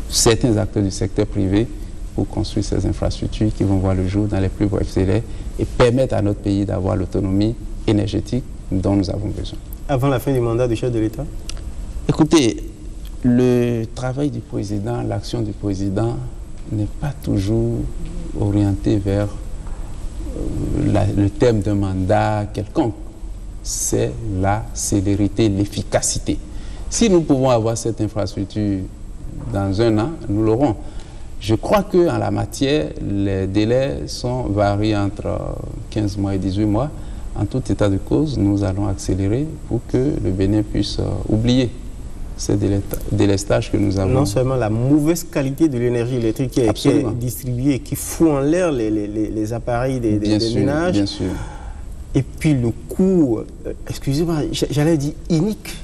certains acteurs du secteur privé pour construire ces infrastructures qui vont voir le jour dans les plus brefs délais et permettre à notre pays d'avoir l'autonomie énergétique dont nous avons besoin. Avant la fin du mandat du chef de l'État? Écoutez, le travail du président, l'action du président n'est pas toujours orienté vers le thème d'un mandat quelconque. C'est la célérité, l'efficacité. Si nous pouvons avoir cette infrastructure dans un an, nous l'aurons. Je crois qu'en la matière, les délais varient entre 15 mois et 18 mois. En tout état de cause, nous allons accélérer pour que le Bénin puisse oublier ces délestages que nous avons. Non seulement la mauvaise qualité de l'énergie électrique qui est distribuée, qui fout en l'air les appareils des ménages. Bien sûr. Et puis le coût, excusez-moi, j'allais dire inique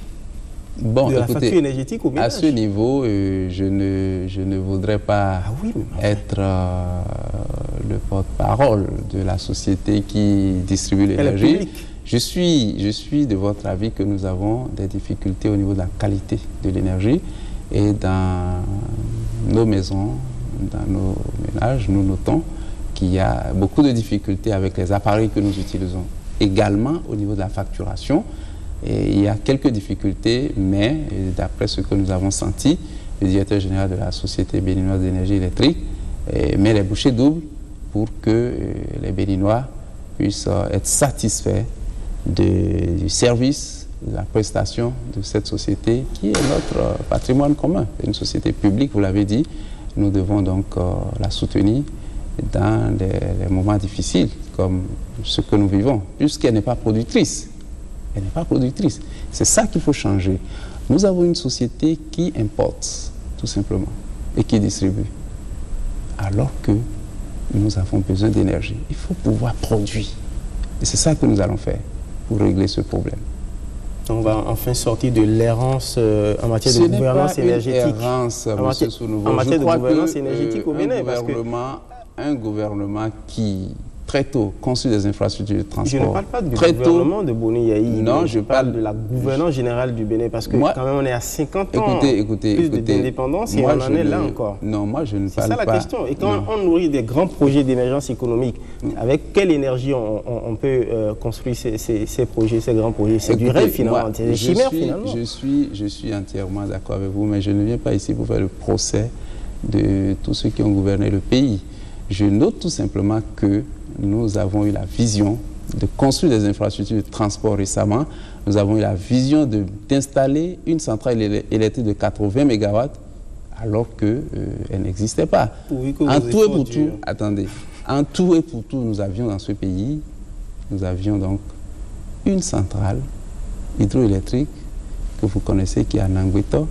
de la facture énergétique au ménage. À ce niveau, je ne voudrais pas être le porte-parole de la société qui distribue l'énergie. Je suis de votre avis que nous avons des difficultés au niveau de la qualité de l'énergie et dans nos maisons, dans nos ménages, nous notons qu'il y a beaucoup de difficultés avec les appareils que nous utilisons. Également au niveau de la facturation, et il y a quelques difficultés, mais d'après ce que nous avons senti, le directeur général de la Société béninoise d'énergie électrique met les bouchées doubles pour que les Béninois puissent être satisfaits du service, de la prestation de cette société qui est notre patrimoine commun. C'est une société publique, vous l'avez dit. Nous devons donc la soutenir dans les moments difficiles comme ce que nous vivons, puisqu'elle n'est pas productrice. Elle n'est pas productrice. C'est ça qu'il faut changer. Nous avons une société qui importe, tout simplement, et qui distribue, alors que nous avons besoin d'énergie. Il faut pouvoir produire. Et c'est ça que nous allons faire pour régler ce problème. On va enfin sortir de l'errance en matière de gouvernance énergétique. En matière de gouvernance énergétique au Bénin. Un gouvernement qui, très tôt, conçu des infrastructures de transport. Je ne parle pas du gouvernement de Boni Yahi. Non, je parle de la gouvernance générale du Bénin. Parce que quand même, on est à 50 ans plus d'indépendance et on en est là encore. Non, moi, je ne parle pas. C'est ça la question. Et quand on nourrit des grands projets d'émergence économique, avec quelle énergie on peut construire ces projets, ces grands projets? C'est du rêve, finalement. C'est des chimères, finalement. Je suis entièrement d'accord avec vous, mais je ne viens pas ici pour faire le procès de tous ceux qui ont gouverné le pays. Je note tout simplement que nous avons eu la vision de construire des infrastructures de transport récemment. Nous avons eu la vision d'installer une centrale électrique de 80 MW alors qu'elle n'existait pas. En tout et pour tout, attendez, en tout et pour tout, nous avions dans ce pays, nous avions donc une centrale hydroélectrique que vous connaissez qui est à Nangueto,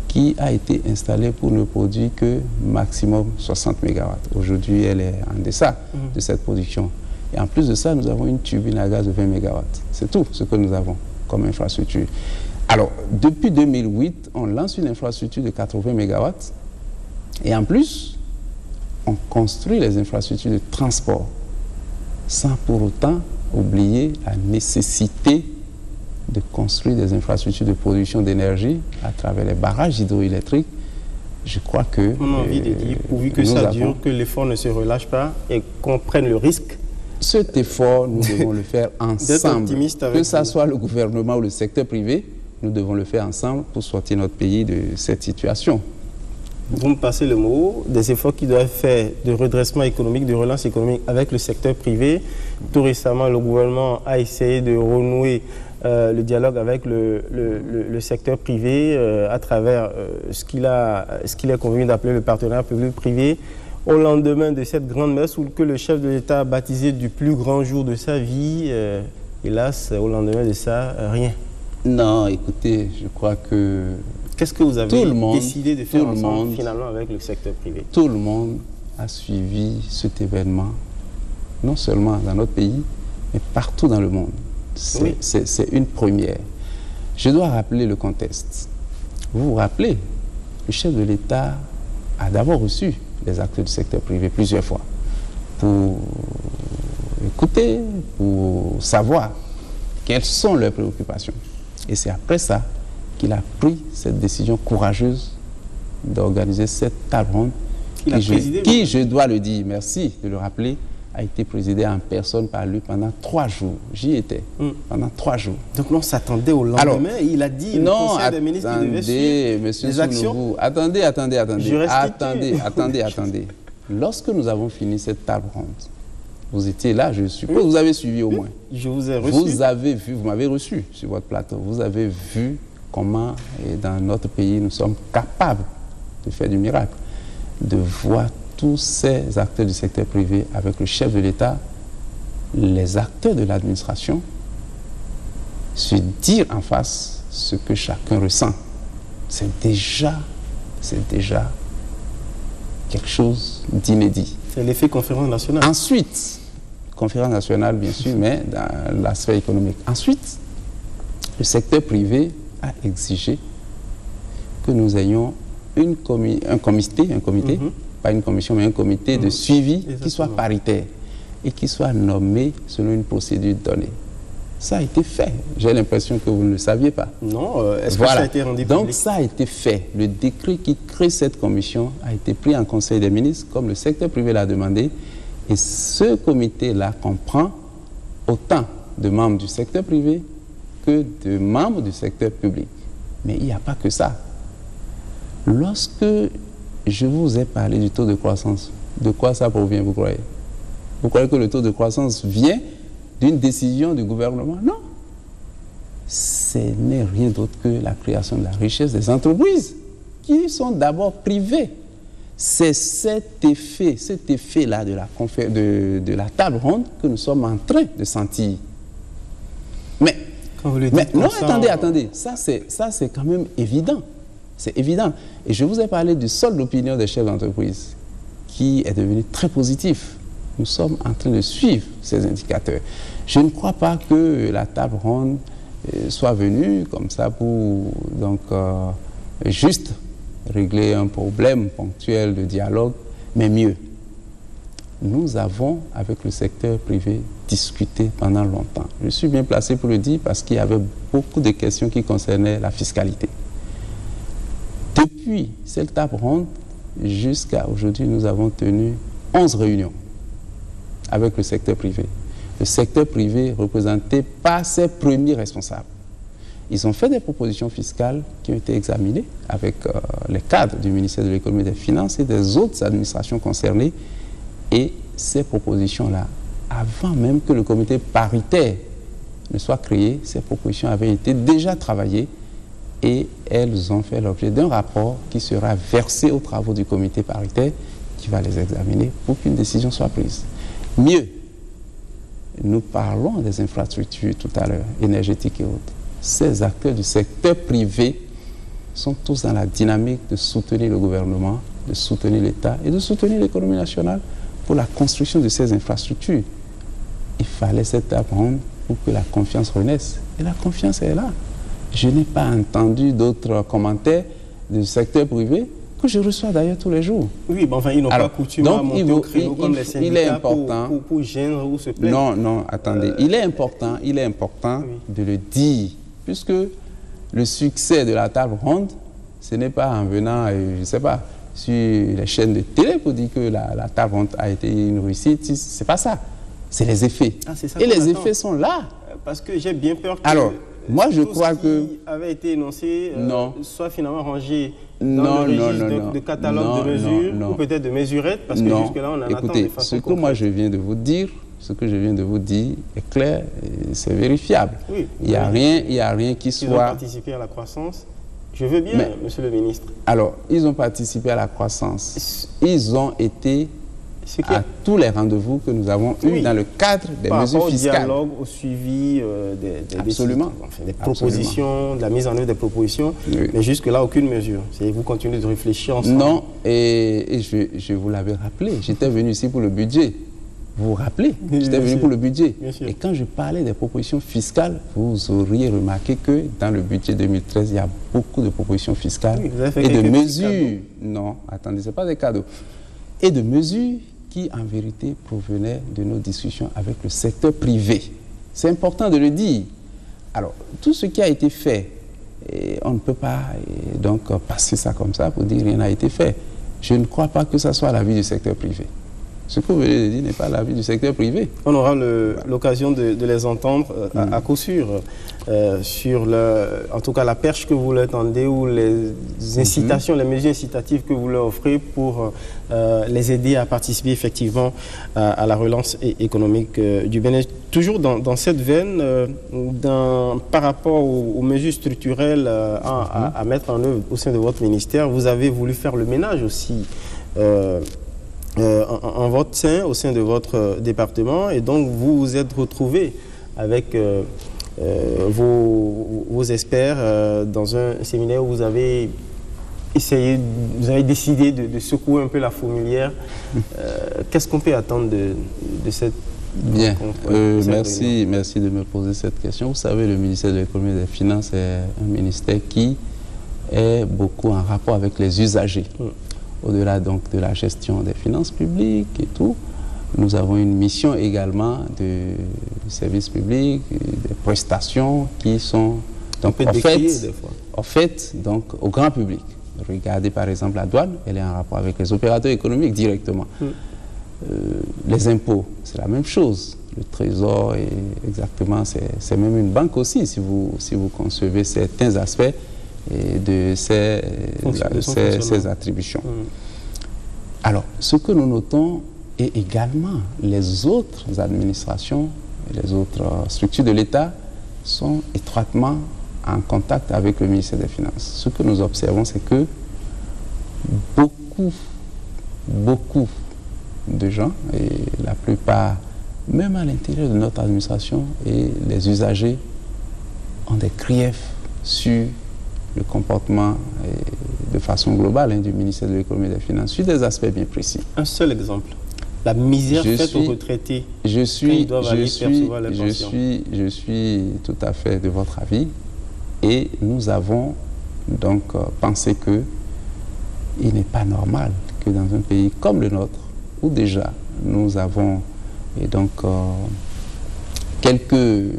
qui a été installée pour ne produire que maximum 60 MW. Aujourd'hui, elle est en deçà de cette production. Et en plus de ça, nous avons une turbine à gaz de 20 MW. C'est tout ce que nous avons comme infrastructure. Alors, depuis 2008, on lance une infrastructure de 80 MW. Et en plus, on construit les infrastructures de transport sans pour autant oublier la nécessité de construire des infrastructures de production d'énergie à travers les barrages hydroélectriques. Je crois que... On a envie de dire, pourvu que ça dure, que l'effort ne se relâche pas et qu'on prenne le risque. Cet effort, nous devons le faire ensemble. Que ce soit le gouvernement ou le secteur privé, nous devons le faire ensemble pour sortir notre pays de cette situation. Vous me passez le mot, des efforts qui doivent être faits de redressement économique, de relance économique avec le secteur privé. Tout récemment, le gouvernement a essayé de renouer le dialogue avec le secteur privé à travers ce qu'il est convenu d'appeler le partenariat public-privé. Au lendemain de cette grande messe que le chef de l'État a baptisé du plus grand jour de sa vie, hélas, au lendemain de ça, rien. Non, écoutez, je crois que... Qu'est-ce que vous avez décidé de faire ensemble, finalement, avec le secteur privé? Tout le monde a suivi cet événement, non seulement dans notre pays, mais partout dans le monde. C'est une première. Je dois rappeler le contexte. Vous vous rappelez, le chef de l'État a d'abord reçu les acteurs du secteur privé plusieurs fois pour écouter, pour savoir quelles sont leurs préoccupations. Et c'est après ça qu'il a pris cette décision courageuse d'organiser cette table ronde qui, je dois le dire, merci de le rappeler, a été présidée en personne par lui pendant 3 jours. J'y étais, pendant 3 jours. Donc on s'attendait au lendemain. Alors, il a dit, le Conseil des ministres qui devait suivre les actions. Attendez. Lorsque nous avons fini cette table ronde, vous étiez là, je suppose, vous avez suivi au moins. Je vous ai reçu. Vous avez vu, vous m'avez reçu sur votre plateau, vous avez vu comment, dans notre pays, nous sommes capables de faire du miracle, de voir tous ces acteurs du secteur privé avec le chef de l'État, les acteurs de l'administration, se dire en face ce que chacun ressent. C'est déjà quelque chose d'inédit. C'est l'effet conférence nationale. Ensuite, conférence nationale bien sûr, mais dans la sphère économique. Ensuite, le secteur privé a exigé que nous ayons un comité pas une commission, mais un comité de suivi qui soit paritaire et qui soit nommé selon une procédure donnée. Ça a été fait. J'ai l'impression que vous ne le saviez pas. Non, est-ce que ça a été rendu public? Donc ça a été fait. Le décret qui crée cette commission a été pris en Conseil des ministres, comme le secteur privé l'a demandé. Et ce comité-là comprend autant de membres du secteur privé que de membres du secteur public. Mais il n'y a pas que ça. Lorsque je vous ai parlé du taux de croissance, de quoi ça provient, vous croyez? Vous croyez que le taux de croissance vient d'une décision du gouvernement? Non. Ce n'est rien d'autre que la création de la richesse des entreprises qui sont d'abord privées. C'est cet effet-là de la table ronde que nous sommes en train de sentir. Mais non, attendez, ça c'est quand même évident. C'est évident. Et je vous ai parlé du solde d'opinion des chefs d'entreprise qui est devenu très positif. Nous sommes en train de suivre ces indicateurs. Je ne crois pas que la table ronde soit venue comme ça pour juste régler un problème ponctuel de dialogue, mais mieux. Nous avons, avec le secteur privé, discuté pendant longtemps. Je suis bien placé pour le dire parce qu'il y avait beaucoup de questions qui concernaient la fiscalité. Depuis cette table ronde, jusqu'à aujourd'hui, nous avons tenu 11 réunions avec le secteur privé. Le secteur privé représenté par ses premiers responsables. Ils ont fait des propositions fiscales qui ont été examinées avec les cadres du ministère de l'économie et des finances et des autres administrations concernées. Et ces propositions-là, avant même que le comité paritaire ne soit créé, ces propositions avaient été déjà travaillées et elles ont fait l'objet d'un rapport qui sera versé aux travaux du comité paritaire qui va les examiner pour qu'une décision soit prise. Mieux, nous parlons des infrastructures tout à l'heure, énergétiques et autres. Ces acteurs du secteur privé sont tous dans la dynamique de soutenir le gouvernement, de soutenir l'État et de soutenir l'économie nationale pour la construction de ces infrastructures. Il fallait cette table ronde pour que la confiance renaisse. Et la confiance est là. Je n'ai pas entendu d'autres commentaires du secteur privé que je reçois d'ailleurs tous les jours. Oui, mais enfin, ils n'ont pas coutume à monter au créneau comme les syndicats pour gêner ou se plaindre. Non, attendez. Il est important de le dire, puisque le succès de la table ronde, ce n'est pas en venant, je ne sais pas, sur les chaînes de télé pour dire que la table ronde a été une réussite. C'est pas ça. C'est les effets. Et les effets sont là. Parce que j'ai bien peur que moi, je crois que qui avait été énoncé soit finalement rangé dans le registre de catalogue de mesures ou peut-être de mesurettes, parce que jusque-là, on en attend de façon ce que moi je viens de vous dire, est clair, c'est vérifiable. Oui, il n'y a rien qui soit... Ils ont participé à la croissance. Je veux bien, monsieur le ministre. Alors, ils ont participé à la croissance. Ils ont été à tous les rendez-vous que nous avons eus dans le cadre des mesures fiscales. Au dialogue, au suivi des propositions, de la mise en œuvre des propositions, mais jusque-là, aucune mesure. Vous continuez de réfléchir ensemble. Non, et je vous l'avais rappelé, j'étais venu ici pour le budget. Vous vous rappelez? J'étais venu pour le budget. Et quand je parlais des propositions fiscales, vous auriez remarqué que dans le budget 2013, il y a beaucoup de propositions fiscales et de mesures. Non, attendez, ce n'est pas des cadeaux. Et de mesures qui, en vérité, provenaient de nos discussions avec le secteur privé. C'est important de le dire. Alors, tout ce qui a été fait, on ne peut pas donc passer ça comme ça pour dire rien n'a été fait. Je ne crois pas que ce soit l'avis du secteur privé. Ce que vous venez de dire n'est pas l'avis du secteur privé. On aura l'occasion de les entendre à coup sûr sur en tout cas la perche que vous leur tendez ou les incitations, les mesures incitatives que vous leur offrez pour les aider à participer effectivement à la relance économique du Bénin. Toujours dans cette veine, par rapport aux mesures structurelles à mettre en œuvre au sein de votre ministère, vous avez voulu faire le ménage aussi en votre sein, au sein de votre département, et donc vous vous êtes retrouvé avec vos experts dans un séminaire où vous avez décidé de secouer un peu la fourmilière. Qu'est-ce qu'on peut attendre de cette rencontre? Merci de me poser cette question. Vous savez, le ministère de l'économie et des finances est un ministère qui est beaucoup en rapport avec les usagers. au-delà donc de la gestion des finances publiques et tout, nous avons une mission également de service public, des prestations qui sont donc offertes donc au grand public. Regardez par exemple la douane, elle est en rapport avec les opérateurs économiques directement. Les impôts, c'est la même chose. Le Trésor, exactement, c'est même une banque aussi, si vous concevez certains aspects de ces attributions. Alors, ce que nous notons, et également les autres administrations, les autres structures de l'État sont étroitement en contact avec le ministère des Finances. Ce que nous observons, c'est que beaucoup de gens, et la plupart, même à l'intérieur de notre administration, et les usagers ont des griefs sur le comportement de façon globale du ministère de l'Économie et des Finances, sur des aspects bien précis. Un seul exemple. La misère faite aux retraités. Je suis tout à fait de votre avis. Et nous avons donc pensé que il n'est pas normal que dans un pays comme le nôtre, où déjà nous avons quelques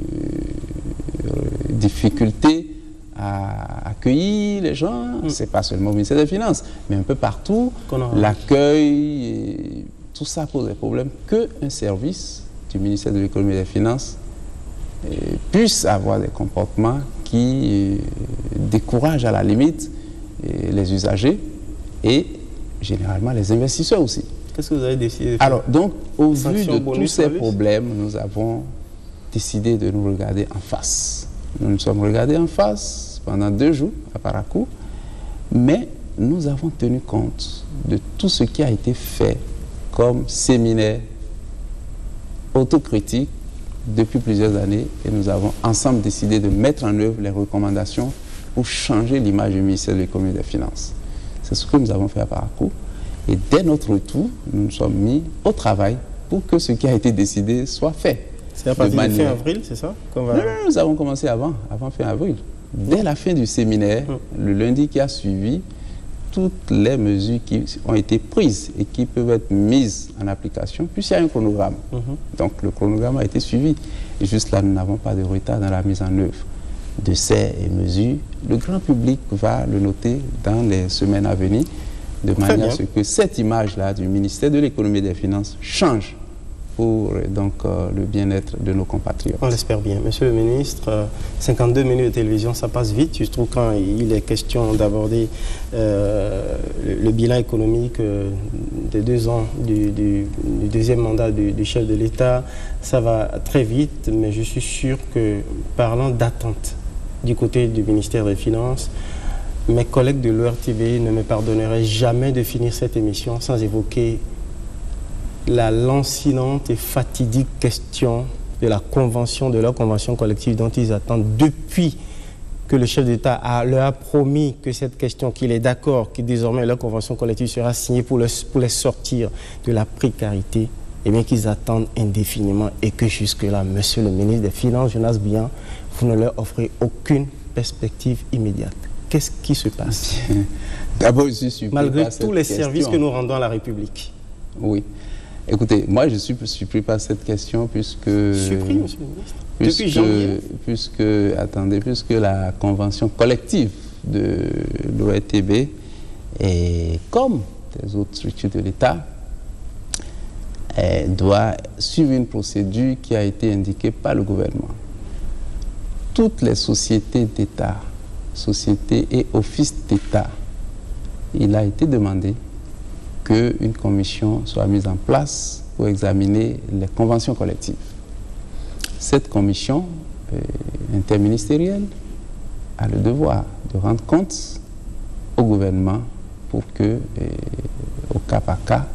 difficultés à accueillir les gens, c'est pas seulement au ministère des Finances, mais un peu partout, l'accueil, tout ça pose des problèmes, qu'un service du ministère de l'Économie et des Finances puisse avoir des comportements qui découragent à la limite les usagers et généralement les investisseurs aussi. Qu'est-ce que vous avez décidé de faire? Alors, donc, au vu de tous ces problèmes, nous avons décidé de nous regarder en face. Nous nous sommes regardés en face pendant 2 jours à Parakou, mais nous avons tenu compte de tout ce qui a été fait comme séminaire autocritique depuis plusieurs années et nous avons ensemble décidé de mettre en œuvre les recommandations pour changer l'image du ministère de l'Économie et des Finances. C'est ce que nous avons fait à Parakou. Et dès notre retour, nous nous sommes mis au travail pour que ce qui a été décidé soit fait. C'est à partir de fin avril, c'est ça? Non, nous avons commencé avant fin avril. Dès la fin du séminaire, le lundi qui a suivi, toutes les mesures qui ont été prises et qui peuvent être mises en application, puis il y a un chronogramme. Donc le chronogramme a été suivi. Et juste là, nous n'avons pas de retard dans la mise en œuvre de ces mesures. Le grand public va le noter dans les semaines à venir, de manière à ce que cette image-là du ministère de l'Économie et des Finances change pour le bien-être de nos compatriotes. On l'espère bien. Monsieur le ministre, 52 minutes de télévision, ça passe vite. Je trouve quand il est question d'aborder le bilan économique des 2 ans du deuxième mandat du chef de l'État, ça va très vite, mais je suis sûr que, parlant d'attente du côté du ministère des Finances, mes collègues de l'ORTB ne me pardonneraient jamais de finir cette émission sans évoquer la lancinante et fatidique question de la convention, de leur convention collective dont ils attendent depuis que le chef d'État leur a promis que cette question, qu'il est d'accord, que désormais leur convention collective sera signée pour les sortir de la précarité, et bien qu'ils attendent indéfiniment et que jusque-là, monsieur le ministre des Finances, Jonas Biyan, vous ne leur offrez aucune perspective immédiate. Qu'est-ce qui se passe? D'abord, je suis surpris malgré tous les services que nous rendons à la République. Oui. Écoutez, moi je suis surpris par cette question puisque... Surpris, monsieur le ministre? Depuis janvier? Puisque la convention collective de l'ORTB, et comme des autres structures de l'État, doit suivre une procédure qui a été indiquée par le gouvernement. Toutes les sociétés d'État, sociétés et offices d'État, il a été demandé qu'une commission soit mise en place pour examiner les conventions collectives. Cette commission interministérielle a le devoir de rendre compte au gouvernement pour que, au cas par cas,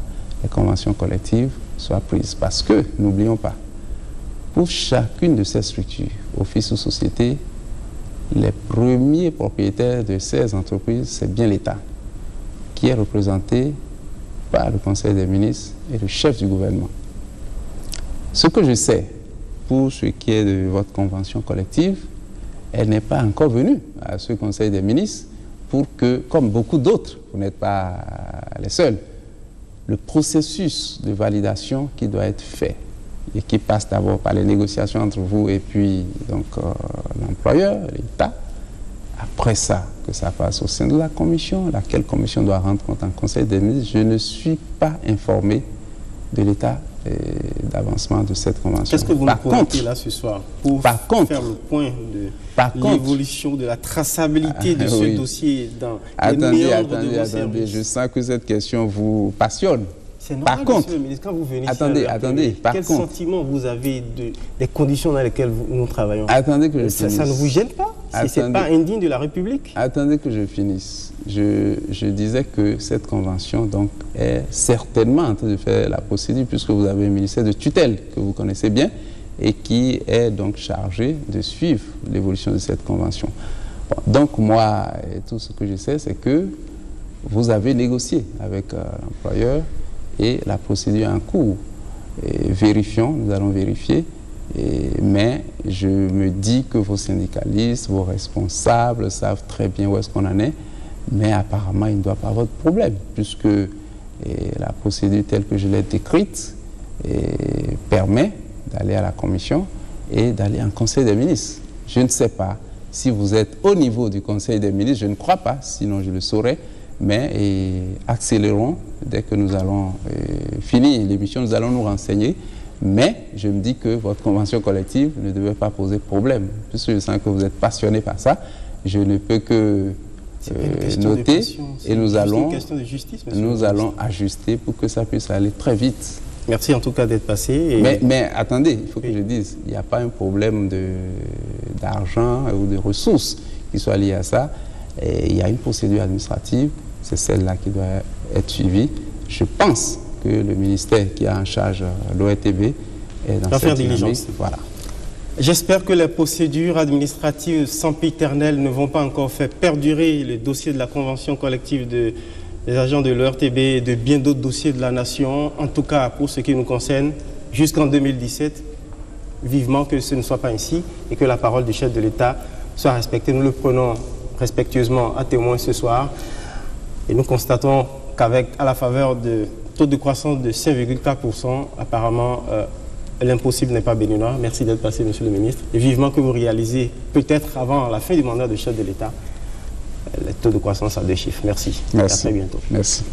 les conventions collectives soient prises. Parce que, n'oublions pas, pour chacune de ces structures, offices ou sociétés, les premiers propriétaires de ces entreprises, c'est bien l'État, qui est représenté par le Conseil des ministres et le chef du gouvernement. Ce que je sais, pour ce qui est de votre convention collective, elle n'est pas encore venue à ce Conseil des ministres pour que, comme beaucoup d'autres, vous n'êtes pas elle est seule. Le processus de validation qui doit être fait et qui passe d'abord par les négociations entre vous et puis donc l'employeur, l'État. Après ça, que ça passe au sein de la commission, laquelle commission doit rendre compte en Conseil des ministres. Je ne suis pas informé de l'état d'avancement de cette convention. Qu'est-ce que vous nous promettez là ce soir pour faire le point de l'évolution, de la traçabilité de ce dossier dans les méandres de vos services? Je sens que cette question vous passionne. C'est normal, monsieur le ministre, quand vous venez ici, quel sentiment vous avez des conditions dans lesquelles nous travaillons? Attendez que je finisse. Ça ne vous gêne pas? Si ce n'est pas indigne de la République? Attendez que je finisse. Je disais que cette convention donc, est certainement en train de faire la procédure puisque vous avez un ministère de tutelle que vous connaissez bien et qui est donc chargé de suivre l'évolution de cette convention. Bon, donc moi, tout ce que je sais, c'est que vous avez négocié avec l'employeur et la procédure en cours. Et vérifions, nous allons vérifier. Mais je me dis que vos syndicalistes, vos responsables savent très bien où est-ce qu'on en est. Mais apparemment, il ne doit pas avoir de problème, puisque la procédure telle que je l'ai décrite permet d'aller à la commission et d'aller en Conseil des ministres. Je ne sais pas si vous êtes au niveau du Conseil des ministres, je ne crois pas, sinon je le saurais. Mais accélérons, dès que nous allons finir l'émission, nous allons nous renseigner. Mais je me dis que votre convention collective ne devait pas poser problème. Puisque je sens que vous êtes passionné par ça, je ne peux que noter et nous allons ajuster pour que ça puisse aller très vite. Merci en tout cas d'être passé. Mais attendez, il faut que je dise, il n'y a pas un problème d'argent ou de ressources qui soit lié à ça. Et il y a une procédure administrative, c'est celle-là qui doit être suivie. Je pense que le ministère qui a en charge l'ORTB est dans cette dynamique. Voilà. J'espère que les procédures administratives sempiternelles ne vont pas encore faire perdurer le dossier de la convention collective des agents de l'ORTB et de bien d'autres dossiers de la nation. En tout cas, pour ce qui nous concerne, jusqu'en 2017, vivement que ce ne soit pas ainsi et que la parole du chef de l'État soit respectée. Nous le prenons respectueusement à témoin ce soir et nous constatons qu'avec à la faveur de taux de croissance de 5,4%, apparemment l'impossible n'est pas béninois. Merci d'être passé, monsieur le ministre, et vivement que vous réalisez peut-être avant la fin du mandat de chef de l'État les taux de croissance à 2 chiffres. Merci. Merci. À très bientôt. Merci.